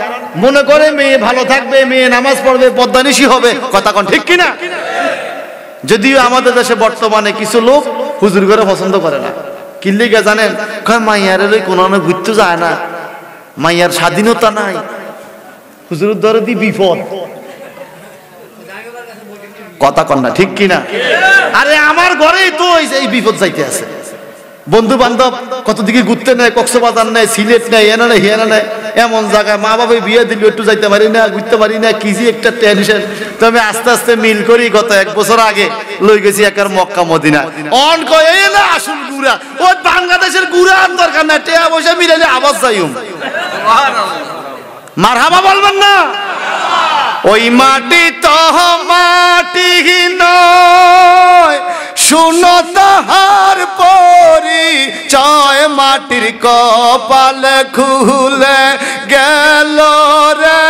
মনে করে মেয়ে ভালো থাকবে, মেয়ে নামাজ পড়বে, পদ্মানিশী হবে, কথা কন ঠিক কিনা? যদিও আমাদের দেশে বর্তমানে কিছু লোক হুজুর করে পছন্দ করে না। কিল্লিগা জানেন? কয় মাইয়ার কোনো ঘুরতে যায় না, মাইয়ার স্বাধীনতা নাই, হুজুরের ধরে দি বিপদ, কথা কন না ঠিক কিনা? আরে আমার ঘরেই তো এই বিপদ যাইতে আছে। বন্ধু বান্ধব কত দিকে ঘুরতে নেয়, কক্সবাজার নেয়, সিলেট নেয়, এনে নেয় হিয়ানা নেয়, এমন জায়গায় মা বাবা বিয়ে দিল একটু যাইতে পারি না, ঘুরতে পারি না, কি যে একটা টেনশন। তো আমি আস্তে আস্তে মিল করি, গত 1 বছর আগে লই গেছি একার মক্কা মদিনা। অন কয় এই না আসল গুড়া, ওই বাংলাদেশের গুড়া আর দরকার না, টেয়া পয়সা মিলাইলে আবাস যাইম। মারহাবা বলবেন না? ওই মাটি তো মাটি নয়, শুনো তাহার পরিচয়, মাটির কপাল খুলে গেল রে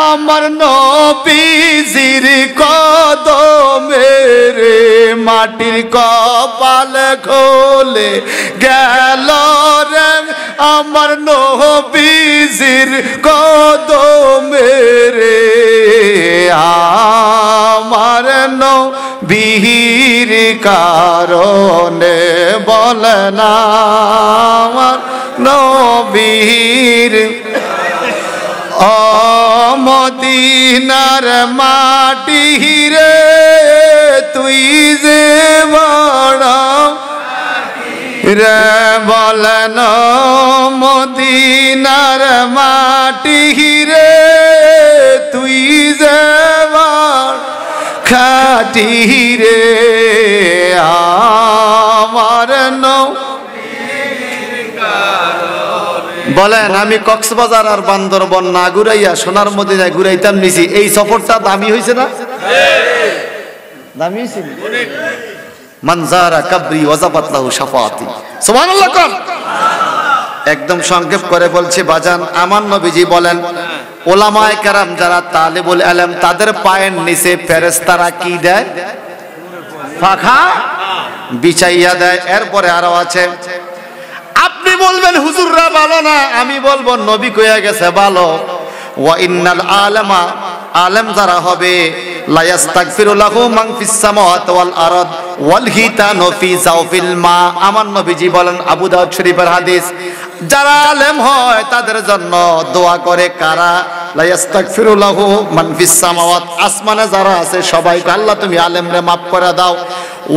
আমার নবীজির কদমে রে, মাটির কপাল খুলে গেল রে আমার নবীজির কদমে রে, আমার নবীর কারণে বলেন আমার নবীর। ও মদিনার মাটি রে তুই যে বড় রে, বলেন মদিনার মাটি রে তুই যে খাটি রে, আমার বলেন আমি কক্সবাজার আর বান্দরবন না ঘুরাইয়া সোনার মদিনায় ঘুরাইতাম নিছি। এই সফরটা দামি হয়েছে না? দামি হয়েছে। মানজারা কবরি ওয়াজাবাত লাহু শাফাআতি, সুবহানাল্লাহ কোন। একদম সংক্ষেপ করে বলছে বাজান, আমার নবীজি বলেন ওলামায়ে কেরাম যারা তালিবুল ইলম তাদের পায়ের নিচে ফেরেশতারা কি দেয়? পাখা বিছাইয়া দেয়। এরপরে আরো আছে, আপনি বলবেন হুজুররা ভালো না, আমি বলবো নবী কইয়া গেছে ভালো। ওয়া ইন্নাল আলামা, আলেম যারা হবে, লা ইস্তাগফিরু লাহু মান ফিস সামাওয়াতি ওয়াল আরদ ওয়াল হিতানু ফি জাওফিল মা। আমার নবীজি বলেন, আবু দাউদ শরীফের হাদিস, যারা আলেম হয় তাদের জন্য দোয়া করে কারা? লা ইস্তাগফিরু লাহু মান ফিস সামাওয়াত, আসমানে যারা আছে সবাইকে আল্লাহ তুমি আলেমরে মাফ করে দাও।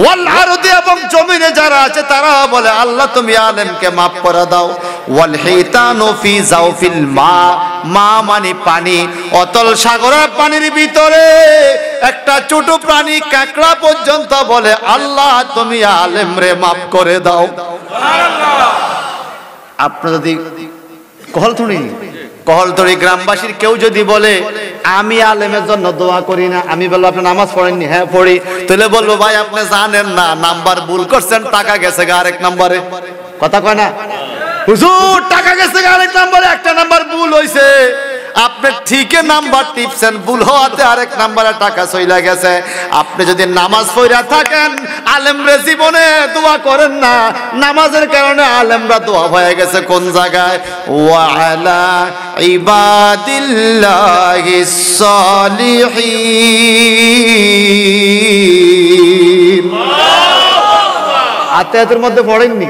ওয়াল আরদি, এবং জমিনে যারা আছে তারা বলে আল্লাহ তুমি আলেমকে মাফ করে দাও। ওয়াল হিতানু ফি জাওফিল মা, মা মানে পানি, অতল সাগরের পানির ভিতরে একটা ছোট প্রাণী কাঁকড়া পর্যন্ত বলে আল্লাহ তুমি আলেমরে মাফ করে দাও। আপনি যদি কহলতড়ি গ্রামবাসীর কেউ যদি বলে আমি আলেমের জন্য দোয়া করি না, আমি বলবো আপনি নামাজ পড়েননি, হ্যাঁ পড়ি, তাহলে বলবো ভাই আপনি জানেন না নাম্বার ভুল করছেন, টাকা গেছে গা আরেক নাম্বারে। কথা কয় না হুজুর, টাকা গেছে গা আরেক নাম্বারে, একটা নাম্বার ভুল হইছে, আপনি ঠিকই নাম্বার টিপছেন, ভুল হওয়াতে আরেক নাম্বারে টাকা চইলা গেছে। আপনি যদি নামাজ পড়া থাকেন, আলেমরে জীবনে দোয়া করেন না, নামাজের কারণে আলেমরা দোয়া হয়ে গেছে কোন জায়গায়? ওয়া আলা ইবাদিল্লাহিস সালিহিন। আয়াতের মধ্যে পড়েননি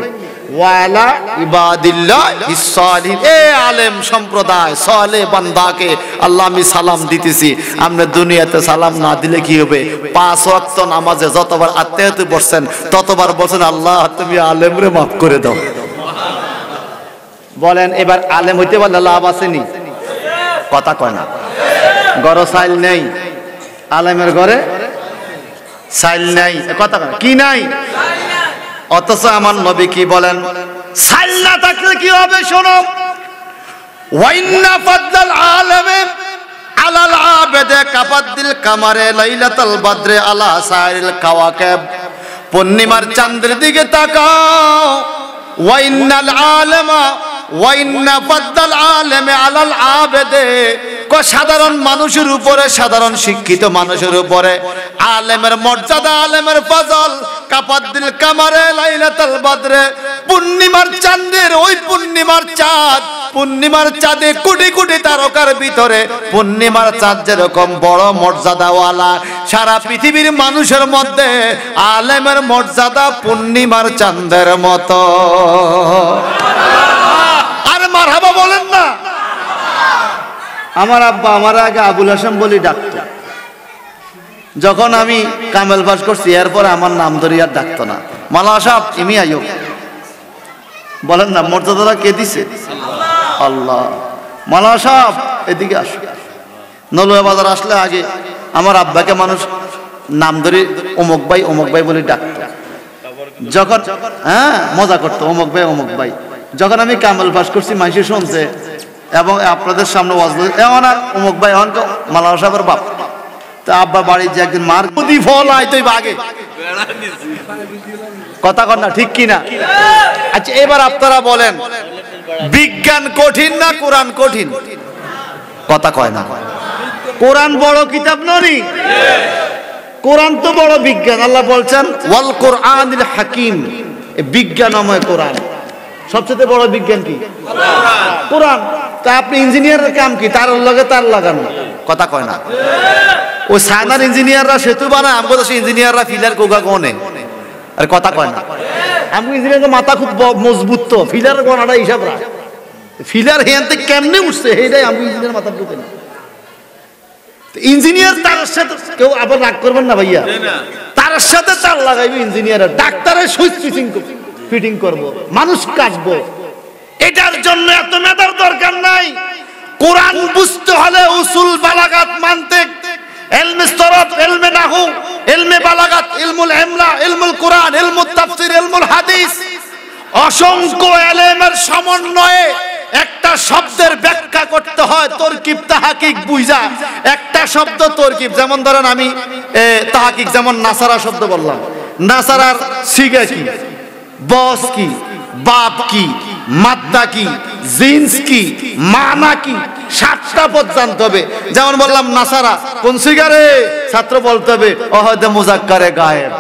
ওয়ালা ইবাদিল্লাহিস সালিহিন, এ আলেম সম্প্রদায় সালেহ বান্দাকে আল্লাহ আমি সালাম দিতেছি। আপনি দুনিয়াতে সালাম না দিলে কি হবে? 5 ওয়াক্ত নামাজে যতবার আত্মীয়তে বসছেন ততবার বলছেন আল্লাহ তুমি আলেমরে মাফ করে দাও। বলেন এবার আলেম হইতে পারলে লাভ আসেনি? কথা কয় না। ঘরে সাইল নেই, আলেমের ঘরে সাইল নাই, কথা কয় কি নাই? অথচ আমার নবী কি বলেন? সাইল না থাকলে কি হবে শোনো, ওয়াইন্না ফাদ্দাল আলামে আলাল আবেদে কাফাদ্দিল কামারে লাইলাতুল বদরে আলা সাইরিল কাওয়াকিব। পূর্ণিমার চাঁদের দিকে তাকাও, ওয়াইন্নাল আলামা ওয়াইন্না ফাদ্দাল আলামে আলাল আবেদে, সাধারণ মানুষের উপরে, সাধারণ শিক্ষিত মানুষের উপরে আলেমের মর্যাদা, আলেমের ফজল কাফাদ্দিল কামারে লাইলাতুল বদরে, পূর্ণিমার চাঁদের, ওই পূর্ণিমার চাঁদ, পূর্ণিমার চাঁদে কোটি কোটি তারকার ভিতরে পূর্ণিমার চাঁদ যেরকম বড় মর্যাদাওয়ালা, সারা পৃথিবীর মানুষের মধ্যে আলেমের মর্যাদা পূর্ণিমার চাঁদের মতো। আর মারহাবা বলেন না? আমার আব্বা আমার আগে আবুল হাসান বলি ডাকতো, যখন আমি কামেল পাস করছি এরপরে আমার নাম ধরে আর ডাকতো না। মালা সাহেব ইমি আয়ো, বলেন না মর্যাদাটা কে দিছে? আল্লাহ। মালা সাহেব এদিকে আসো। নলুয়া বাজার আসলে আগে আমার আব্বাকে মানুষ নাম ধরে অমুক ভাই বলে ডাকতো, যখন হ্যাঁ মজা করতো অমুক ভাই। যখন আমি কামেল পাস করছি মাইসে শুনছে এবং আপনাদের সামনে ওয়াজ এমন অমুক ভাই এখন মালা সাহেবের বাপ। তা আব্বা বাড়ির যে একদিন মার বুদ্ধি ফল আইতই বাগে, কথা কর না ঠিক কিনা? আচ্ছা এবার আপনারা বলেন বিজ্ঞান কঠিন না কোরআন কঠিন? কথা কয় না। কোরআন বড় কিতাব ননি? কোরআন তো বড় বিজ্ঞান। আল্লাহ বলছেন ওয়াল কোরআনিল হাকিম, বিজ্ঞানময় কোরআন। সবচেয়ে বড় বিজ্ঞান কি? কোরআন। তা আপনি ইঞ্জিনিয়ারের কাম কি? তার লগে তার লাগানো, কথা কয় না। ওই সায়নার ইঞ্জিনিয়াররা সেতু বানায়, আমগো দেশে ইঞ্জিনিয়াররা ফিলার কোগা কোনে, আর কথা কয় না। আমগো ইঞ্জিনিয়ারের মাথা খুব মজবুত, তো ফিলারের কোনাটা হিসাব রাখ, ফিলার হেনতে কেমনে উঠছে সেইটাই আমগো ইঞ্জিনিয়ার মাথা ঢুকে না। ইঞ্জিনিয়ার তার সাথে কেউ আবার রাগ করবেন না ভাইয়া, তার সাথে তার লাগাইবে ইঞ্জিনিয়ার, ডাক্তারের সুইচ ফিটিং করব, মানুষ কাটবো। এটার জন্য এত মেধার দরকার নাই। কোরআন বুঝতে হলে উসুল বালাগাত মানতিক, ইলমে সরফ, ইলমে নাহু, ইলমে বালাগাত, ইলমুল ইমলা, ইলমুল কোরআন, ইলমুত তাফসীর, ইলমুল হাদিস, অসংখ্য ইলমের সমন্বয়ে একটা শব্দের ব্যাখ্যা করতে হয়। তরকিব তাহকিক বুঝা একটা শব্দ তরকিব, যেমন ধরেন আমি তাহকিক, যেমন নাসারা শব্দ বললাম, নাসারার সিগা কি, বস কি, বাপ কি, মাদ্দা কি, জিন্স কি, মানা কি, 7টা পদ জানতে হবে। যেমন বললাম নাসারা কোন সিগারে, ছাত্র বলতে হবে অহদ মুজাক্কারে গায়েব।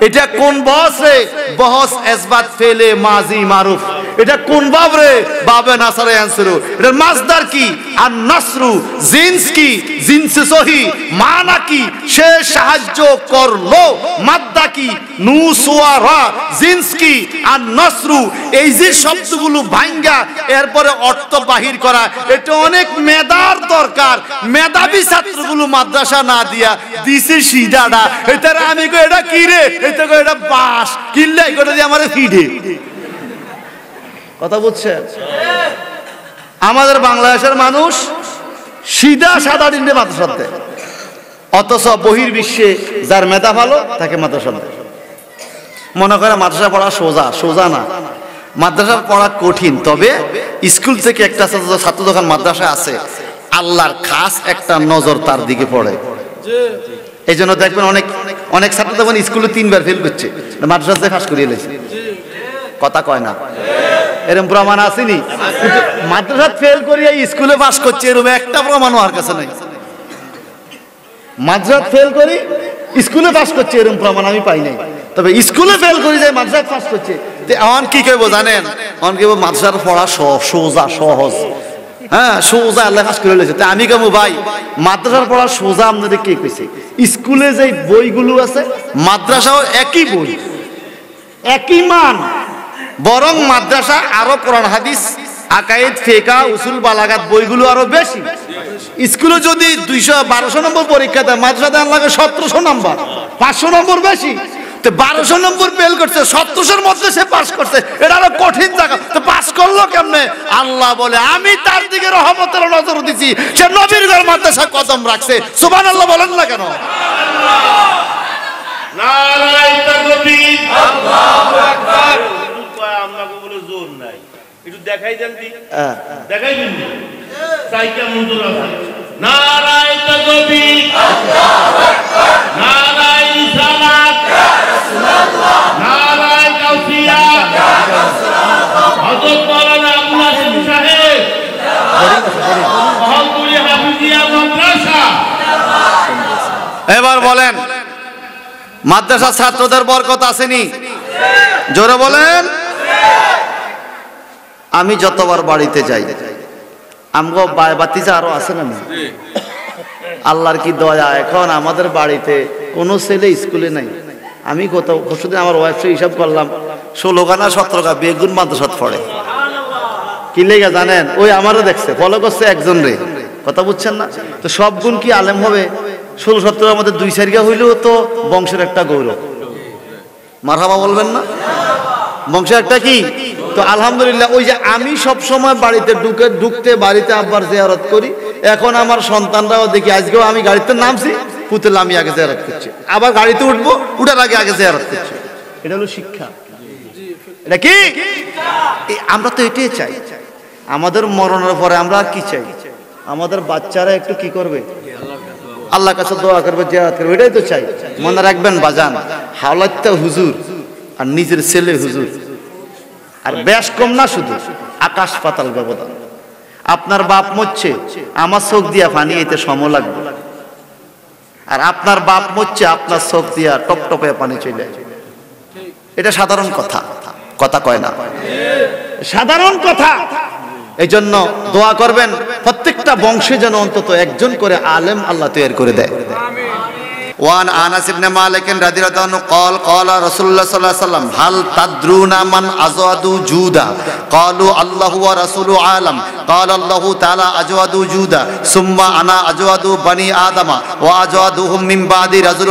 এটা কোন বস রে? বহস ইসবাত ফেলে মাজি মারুফ। এটা কোন বাব রে? বাবে নাসারে আনসুরু। এটার মাসদার কি? আর নাসরু। জিন্স কি? জিন্সে সহি। মানা কি? সে সাহায্য করলো। মাদ্দা কি? নুসওয়ারা। জিন্স কি? আর নাসরু। এই যে শব্দগুলো ভাঙ্গা এরপরে অর্থ বাহির করা, এটা অনেক মেধার দরকার। মেধাবী ছাত্রগুলো মাদ্রাসা না দিয়া দিছে সিধাটা। এটার আমি কই এটা কি রে? এটা কই এটা বাস। কিল্লা এটা দিয়ে আমারে ফিডে। কথা বুঝছেন? আমাদের বাংলাদেশের মানুষ সিধা সাদা দিনে মাদ্রাসাতে, অথচ বহির্বিশ্বে যার মেধা ভালো তাকে মাদ্রাসাতে মনে করে মাদ্রাসা পড়া সোজা। সোজা না, মাদ্রাসা পড়া কঠিন। তবে স্কুল থেকে একটা ছাত্র যখন মাদ্রাসায় আছে, আল্লাহর খাস একটা নজর তার দিকে পড়ে। এই জন্য দেখবেন অনেক অনেক ছাত্র তখন স্কুলে 3 বার ফেল করছে, মাদ্রাসাতে পাস করিয়ে লেছে। কথা কয় না? এরকম প্রমাণ আসেনি? মাদ্রাসা ফেল করিয়ে স্কুলে পাস করছে, এরকম একটা প্রমাণ আমার কাছে নাই। মাদ্রাসা ফেল করি স্কুলে পাস করছে, এরকম প্রমাণ আমি পাই নাই। তবে স্কুলে ফেল করি যায় মাদ্রাসা পাস করছে। এখন কি কইব জানেন? এখন কি মাদ্রাসার পড়া সোজা, সহজ। হ্যাঁ, সোজা আল্লাহ পাস করে লেছে। আমি কেমন ভাই, মাদ্রাসার পড়া সোজা আপনাদের কে কইছে? স্কুলে যে বইগুলো আছে, মাদ্রাসাও একই বই, একই মান। বরং মাদ্রাসা আরো কোরআন হাদিস, আকায়েদ, ফিকহ, উসুল, বালাগাত বইগুলো আরো বেশি। স্কুলে যদি 200-1200 নম্বর পরীক্ষা দেয়, মাদ্রাসাতে লাগে 1700 নম্বর, 500 নম্বর বেশি। তো 1200 নম্বর ফেল করছে, 1700-র মধ্যে সে পাস করছে। এটা আরো কঠিন জায়গা। তো পাস করলো কেমনে? আল্লাহ বলে আমি তার দিকে রহমতের নজর দিছি, সে নবীর ঘর মাদ্রাসা কদম রাখছে। সুবহানাল্লাহ বলেন না কেন? নারায়ে তাকবীর, আল্লাহু আকবার। আমাকে বলে জোর নাই, একটু দেখাই দেন দি। দেখাই দেন দি, তাই কেমন জোর আছে? নারায়ে তাকবীর, আল্লাহু আকবার। নারায়ে রিসালাত, ইয়া রাসূলুল্লাহ। নারায়ে গাউসিয়া, ইয়া রাসূলুল্লাহ। হযরত মাওলানা আবুল হাসিম সাহেব, মহলপুরি হাফিজিয়া মাদ্রাসা। এবার বলেন, মাদ্রাসা ছাত্রদের বরকত আসেনি? জোরে বলেন। আমি যতবার বাড়িতে যাই, আমগো বাতিজা আরো আছে না? আল্লাহর কি দয়া, এখন আমাদের বাড়িতে কোনো ছেলে স্কুলে নাই। আমি পরশুদিন আমার ওয়াইফকে হিসাব করলাম, 16 না 17 বেগুন মাদ্রাসাত পড়ে। কি লেগে জানেন? ওই আমারও দেখছে, ফলো করছে একজন রে। কথা বুঝছেন না? তো সব গুণ কি আলেম হবে? 16-17 আমাদের 2-4 হইলেও তো বংশের একটা গৌরব। মারহাবা বলবেন না? বংশের একটা কি? তো আলহামদুলিল্লাহ, ওই যে আমি সব সময় বাড়িতে ঢুকতে বাড়িতে আব্বার জিয়ারত করি, এখন আমার সন্তানরাও দেখি, আজকেও আমি গাড়িতে নামছি, পুতুল আমি আগে জিয়ারত করছি, আবার গাড়িতে উঠবো, উঠার আগে আগে জিয়ারত করছি। এটা হলো শিক্ষা। এটা কি? আমরা তো এটাই চাই। আমাদের মরণের পরে আমরা আর কি চাই? আমাদের বাচ্চারা একটু কি করবে? আল্লাহর কাছে দোয়া করবে, জিয়ারত করবে, এটাই তো চাই। মনে রাখবেন বাজান, হাওলাতটা হুজুর আর নিজের ছেলে হুজুর, আর বেশ কম না, শুধু আকাশ পাতাল ব্যবধান। আপনার বাপ মরছে, আমার চোখ দিয়া পানি এতে সময় লাগবে, আর আপনার বাপ মরছে, আপনার চোখ দিয়া টপটপে পানি চলে আসবে। এটা সাধারণ কথা, কথা কয় না, সাধারণ কথা। এই জন্য দোয়া করবেন প্রত্যেকটা বংশে যেন অন্তত একজন করে আলেম আল্লাহ তৈরি করে দেয়। وعن أنس بن مالك رضي الله عنه قال قال رسول الله صلى الله عليه وسلم هل تدرون من أجود جودا قالوا الله ورسوله عالم قال الله تعالى أجود جودا ثم أنا أجود بني آدم وأجودهم من بعد رجل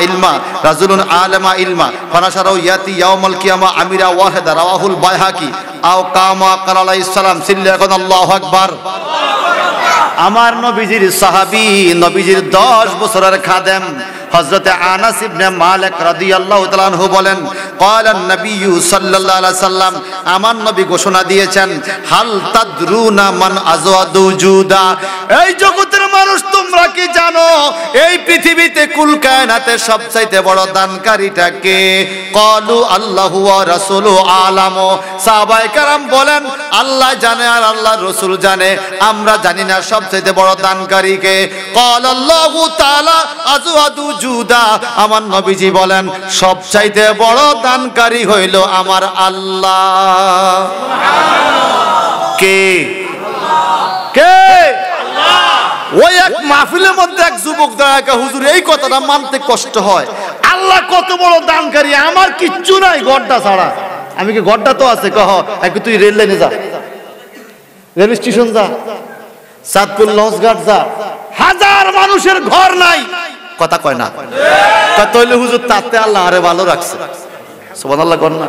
علما رجل عالم علما فنشره يأتي يوم القيامة أميرا واحد رواه البيهقي أو كما قال عليه السلام سلّكن الله أكبر। আমার নবীজির সাহাবী, নবীজির 10 বছরের খাদেম হযরত আনাস ইবনে মালিক রাদিয়াল্লাহু তাআলা আনহু বলেন, ক্বালান নবী সাল্লাল্লাহু আলাইহি সাল্লাম, আমার নবী ঘোষণা দিয়েছেন, হাল তাদরুনা মান আজওয়াদু জুদা, এই জগতের মানুষ তোমরা কি জানো এই পৃথিবীতে কুল কায়নাতের সবচাইতে বড় দানকারীটা কে? ক্বালু আল্লাহু ওয়া রাসূলু আলাম। সাহাবায়ে কেরাম বলেন, আল্লাহ জানে আর আল্লাহর রাসূল জানে, আমরা জানি না সবচাইতে বড় দানকারী কে। ক্বাল আল্লাহু তাআলা আজওয়াদু মাওজুদা। আমার নবীজি বলেন সবচাইতে বড় দানকারী হইল আমার আল্লাহ। কে কে? ওই এক মাহফিলের মধ্যে এক যুবক দাঁড়ায়, হুজুর এই কথাটা মানতে কষ্ট হয়, আল্লাহ কত বড় দানকারী, আমার কিচ্ছু নাই গড্ডা ছাড়া। আমি কি গড্ডা তো আছে, কহ একটু তুই রেল লাইনে যা, রেল স্টেশন যা, চাঁদপুর লঞ্চ ঘাট যা, হাজার মানুষের ঘর নাই, কথা কয় না, তইলে হুজুর তাতে আল্লাহ আরে ভালো রাখছে, সুবহানাল্লাহ কর না।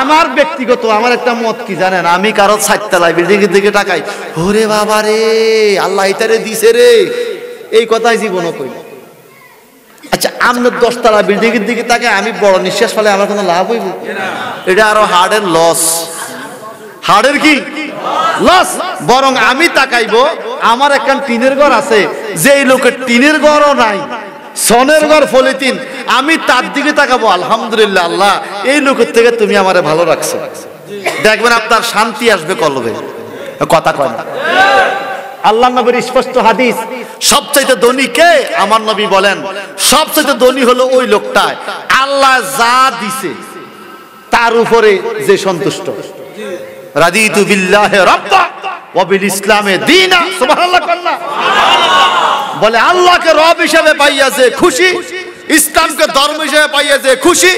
আমার ব্যক্তিগত আমার একটা মত কি জানেন, আমি কারো ছাদতলা বিল্ডিং এর দিকে তাকাই, ওরে বাবা রে আল্লাহ ইতারে দিছে রে, এই কথাই জীবনও কই। আচ্ছা আমরা 10 তলা বিল্ডিং এর দিকে তাকাই, আমি বড় নিঃশ্বাস ফেলে আমার কোনো লাভ হইব? এটা আরো হার্ডের লস, হার্ডের কি লস। বরং আমি তাকাইবো আমার একটা টিনের ঘর আছে, যেই লোকের টিনের ঘরও নাই, সনের ঘর পলিথিন, আমি তার দিকে তাকাবো, আলহামদুলিল্লাহ আল্লাহ এই লোকের থেকে তুমি আমারে ভালো রাখছো, দেখবেন আপনার শান্তি আসবে কলবে, কথা কয় না। আল্লাহ নবীর স্পষ্ট হাদিস, সবচাইতে ধনী কে? আমার নবী বলেন সবচাইতে ধনী হলো ওই লোকটা আল্লাহ যা দিছে তার উপরে যে সন্তুষ্ট। রাদিতু বিল্লাহি রাব্বা ওয়া বিল ইসলামে দীনা, সুবহানাল্লাহ আল্লাহ বলে আল্লাহকে রব হিসেবে পাইয়াছে খুশি, ইসলামকে ধর্ম হিসেবে পাইয়াছে খুশি,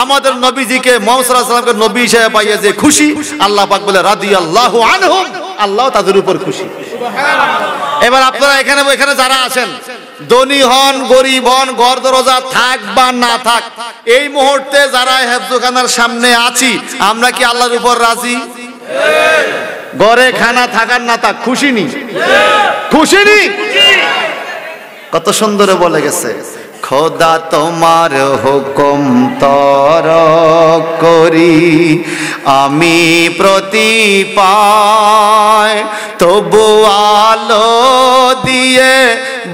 আমাদের নবীজিকে মুহাম্মদ সাল্লাল্লাহু আলাইহি ওয়াসাল্লামকে নবী হিসেবে পাইয়াছে খুশি। আল্লাহ পাক বলে রাদিয়াল্লাহু আনহুম, আল্লাহ তাদের উপর খুশি। এবার আপনারা এখানে এখানে যারা আছেন, ধনী হন গরিব হন, ঘর দরজা থাক বা না থাক, এই মুহূর্তে যারা হেফজখানার সামনে আছি, আমরা কি আল্লাহর উপর রাজি? ঘরে খানা থাকার না থাক খুশি নি? খুশি নি? কত সুন্দর বলে গেছে, খোদা তোমার হুকুম তরক করি আমি প্রতিপায়, তবু আলো দিয়ে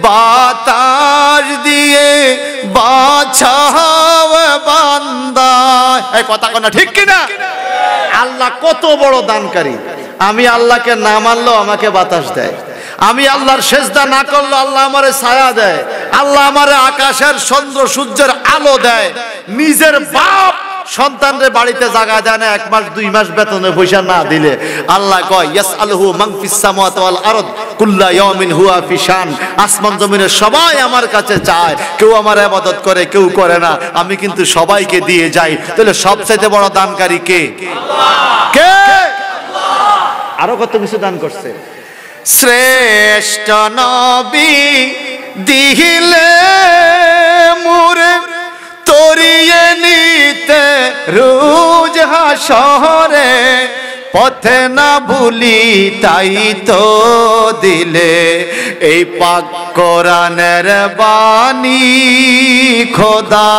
বাতাস দিয়ে বাছাও বান্দা। এই কথা কোনা ঠিক কিনা? আল্লাহ কত বড় দানকারী। আমি আল্লাহকে না মানলেও আমাকে বাতাস দেয়, আমি আল্লাহর সেজদা না করলে আল্লাহ আমারে ছায়া দেয়, আল্লাহ আমারে আকাশের চন্দ্র সূর্যের আলো দেয়। নিজের বাপ সন্তানরে বাড়িতে জায়গা দেয় না, 1 মাস 2 মাস বেতনে পয়সা না দিলে। আল্লাহ কয় ইয়াসআলুহু মান ফিস সামাওয়াতি ওয়াল আরদ কুল্লা ইয়াউমিন হুয়া ফি শান, আসমান জমিনের সবাই আমার কাছে চায়, কেউ আমার ইবাদত করে কেউ করে না, আমি কিন্তু সবাইকে দিয়ে যাই। তাহলে সবচেয়ে বড় দানকারী কে? আল্লাহ। কে? আল্লাহ। আরো কত কিছু দান করছে। শ্রেষ্ঠ নবী দিলে মুরে তরিয়ে নিতে রোজ হাসরে, পথে না ভুলি তাই তো দিলে এই পাক কোরআনের বাণী, খোদা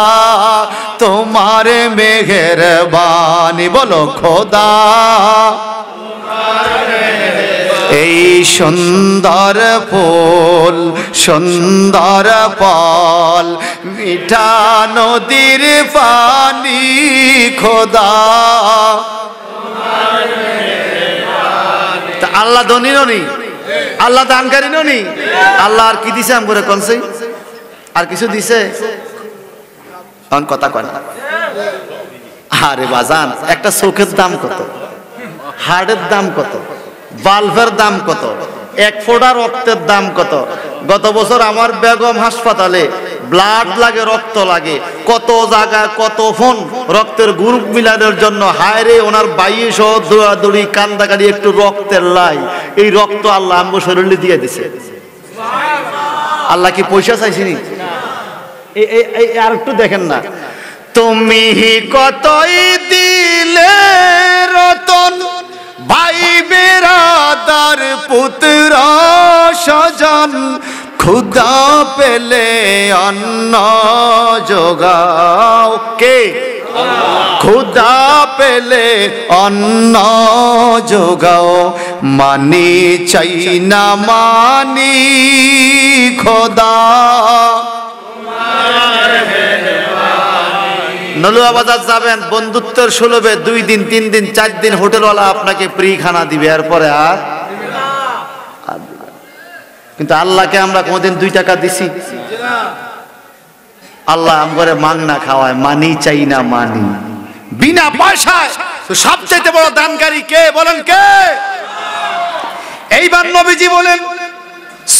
তোমার মেহেরবানি, বলো খোদা এই সুন্দর ফুল সুন্দর ফল মিঠা নদীর পানি, খোদা আল্লাহ ধনী ননি, আল্লাহ দানকারী ননি, আল্লাহ আর কি দিছে আমগরে কোনছে? আর কিছু দিছে? কোন কথা কয় না। আরে বাজান, একটা চোখের দাম কত, হার্টের দাম কত, বাল্বের দাম কত, 1 ফোঁটা রক্তের দাম কত। গত বছর আমার বেগম হাসপাতালে ব্লাড লাগে, রক্ত লাগে, কত জায়গা কত ফোন রক্তের গ্রুপ মিলানোর জন্য, হায় রে ওনার বাইয়ে সহ দৌড়াদৌড়ি কান্দাকাড়ি, একটু রক্তের লাই, এই রক্ত আল্লাহ আমগো শরীরে দিয়ে দিছে। আল্লাহ কি পয়সা চাইছিনি? আর একটু দেখেন না, তুমি কতই দিলে রতন ভাই বেরাদার পুত্র স্বজন, ক্ষুধা পেলে অন্ন যোগাও, কে? ক্ষুধা পেলে অন্ন যোগাও, মানি চাই না মানি খোদা। নলুয়া বাজার যাবেন, বন্ধুত্বের সুলভে 2 দিন 3 দিন 4 দিন হোটেলওয়ালা আপনাকে ফ্রি খানা দিবে, এরপরে আর। কিন্তু আল্লাহকে আমরা কোনদিন 2 টাকা দিছি? আল্লাহ আমগরে মাংনা খাওয়ায়, মানি চাই না মানি, বিনা পয়সায়। তো সবচাইতে বড় দানকারী কে বলেন, কে? এইবার নবীজি বলেন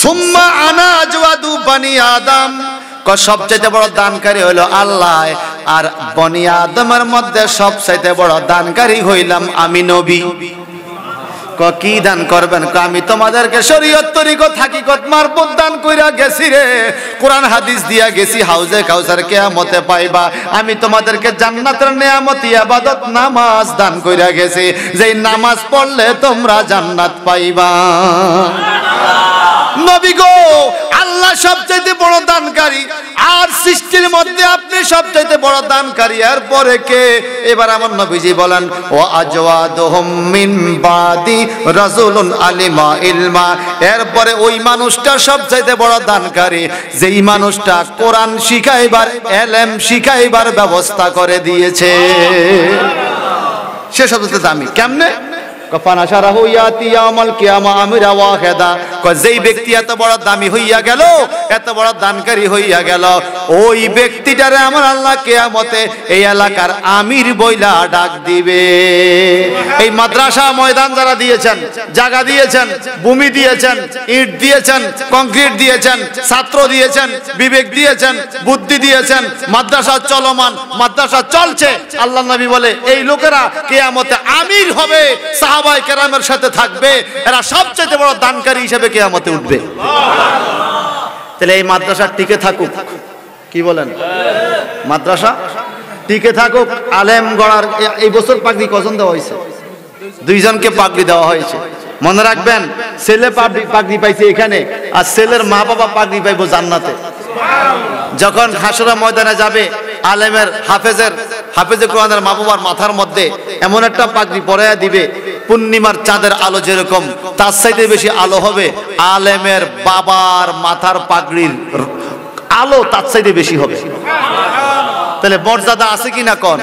সুম্মা আনা আজওয়াদু বনি আদম, সবচাইতে বড় দানকারী হইল আল্লাহ, আর বনি আদমের মধ্যে সবচাইতে বড় দানকারী হইলাম আমি নবী। কি দান করবেন? আমি তোমাদেরকে শরীয়ত তরিকত হাকিকত মারফত দান কইরা গেছি রে, কোরআন হাদিস দিয়া গেছি, হাউজে কাউসার কিয়ামতে পাইবা। আমি তোমাদেরকে জান্নাতের নিয়ামত ইবাদত নামাজ দান কইরা গেছি, যেই নামাজ পড়লে তোমরা জান্নাত পাইবা। নবী গো, আল্লাহ সবচাইতে বড় দানকারী, আর সৃষ্টির মধ্যে আপনি সবচাইতে বড় দানকারী, এরপরে কে? এবার আমার নবীজি বলেন ও আজওয়াদুহুম মিন বাদি রাসূলুন আলিমা ইলমা, এরপরে ওই মানুষটা সবচাইতে বড় দানকারী যেই মানুষটা কোরআন শিখাইবার, ইলম শিখাইবার ব্যবস্থা করে দিয়েছে, সে সবচাইতে দামি। কেমনে? যেই ব্যক্তি এত বড় দামি হইয়া গেল, এত বড় দানকারী হইয়া গেল, ওই ব্যক্তিটারে আমার আল্লাহ কিয়ামতে এই এলাকার আমির বইলা ডাক দিবে। এই মাদ্রাসা ময়দান যারা দিয়েছেন, জায়গা দিয়েছেন, ভূমি দিয়েছেন, ইট দিয়েছেন, কংক্রিট দিয়েছেন, ছাত্র দিয়েছেন, বিবেক দিয়েছেন, বুদ্ধি দিয়েছেন, মাদ্রাসা চলমান, মাদ্রাসা চলছে, আল্লাহ নবী বলে এই লোকেরা কিয়ামতে আমির হবে, সাহাবায়ে কেরামের সাথে থাকবে, এরা সবচেয়ে বড় দানকারী হিসেবে কিয়ামতে উঠবে। তাহলে এই মাদ্রাসা টিকে থাকুক, কি বলেন? মাদ্রাসা টিকে থাকুক, আলেম গড়ার। এই বছর পাগড়ি কজন দেওয়া হয়েছে? 2 জনকে পাগড়ি দেওয়া হয়েছে। মনে রাখবেন, ছেলে পাগড়ি পাইছে এখানে, আর ছেলের মা বাবা পাগড়ি পাইবো জান্নাতে। যখন হাসরের ময়দানে যাবে, আলেমের হাফেজে কোরআনের মা বাবার মাথার মধ্যে এমন একটা পাগড়ি পরাইয়া দিবে, পূর্ণিমার চাঁদের আলো যেরকম, তার চাইতে বেশি আলো হবে আলেমের বাবার মাথার পাগড়ির আলো, তার চাইতে বেশি হবে। তাহলে মর্যাদা আছে কিনা কোন?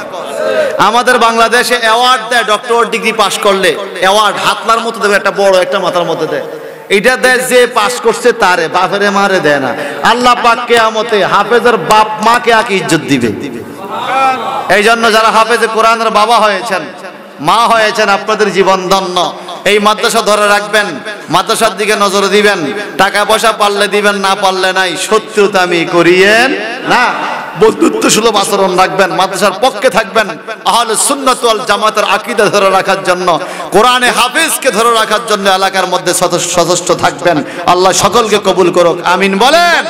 আমাদের বাংলাদেশে অ্যাওয়ার্ড দেয়, ডক্টর ডিগ্রি পাস করলে অ্যাওয়ার্ড হাতলার মতো দেবে, একটা বড় একটা মাথার মধ্যে দেয়, এটা দেয় যে পাস করছে তারে, বাপেরে মারে দেয় না। আল্লাহ পাক কিয়ামতে হাফেজের বাপ মাকে আগে ইজ্জত দিবে। এই জন্য যারা হাফেজে কোরআনের বাবা হয়েছেন, মা হয়েছেন, আপনাদের জীবন ধন্য। এই মাদ্রাসা ধরে রাখবেন, মাদ্রাসার দিকে নজর দিবেন, টাকা পয়সা পারলে দিবেন, না পারলে নাই। শত্রুতামি করিয়েন না, বন্ধুত্ব সুলভ আচরণ রাখবেন, মাদ্রাসার পক্ষে থাকবেন, আহলে সুন্নাত ওয়াল জামাতের আকীদা ধরে রাখার জন্য, কোরআনে হাফেজকে ধরে রাখার জন্য এলাকার মধ্যে সচেষ্ট থাকবেন। আল্লাহ সকলকে কবুল করুক, আমিন বলেন।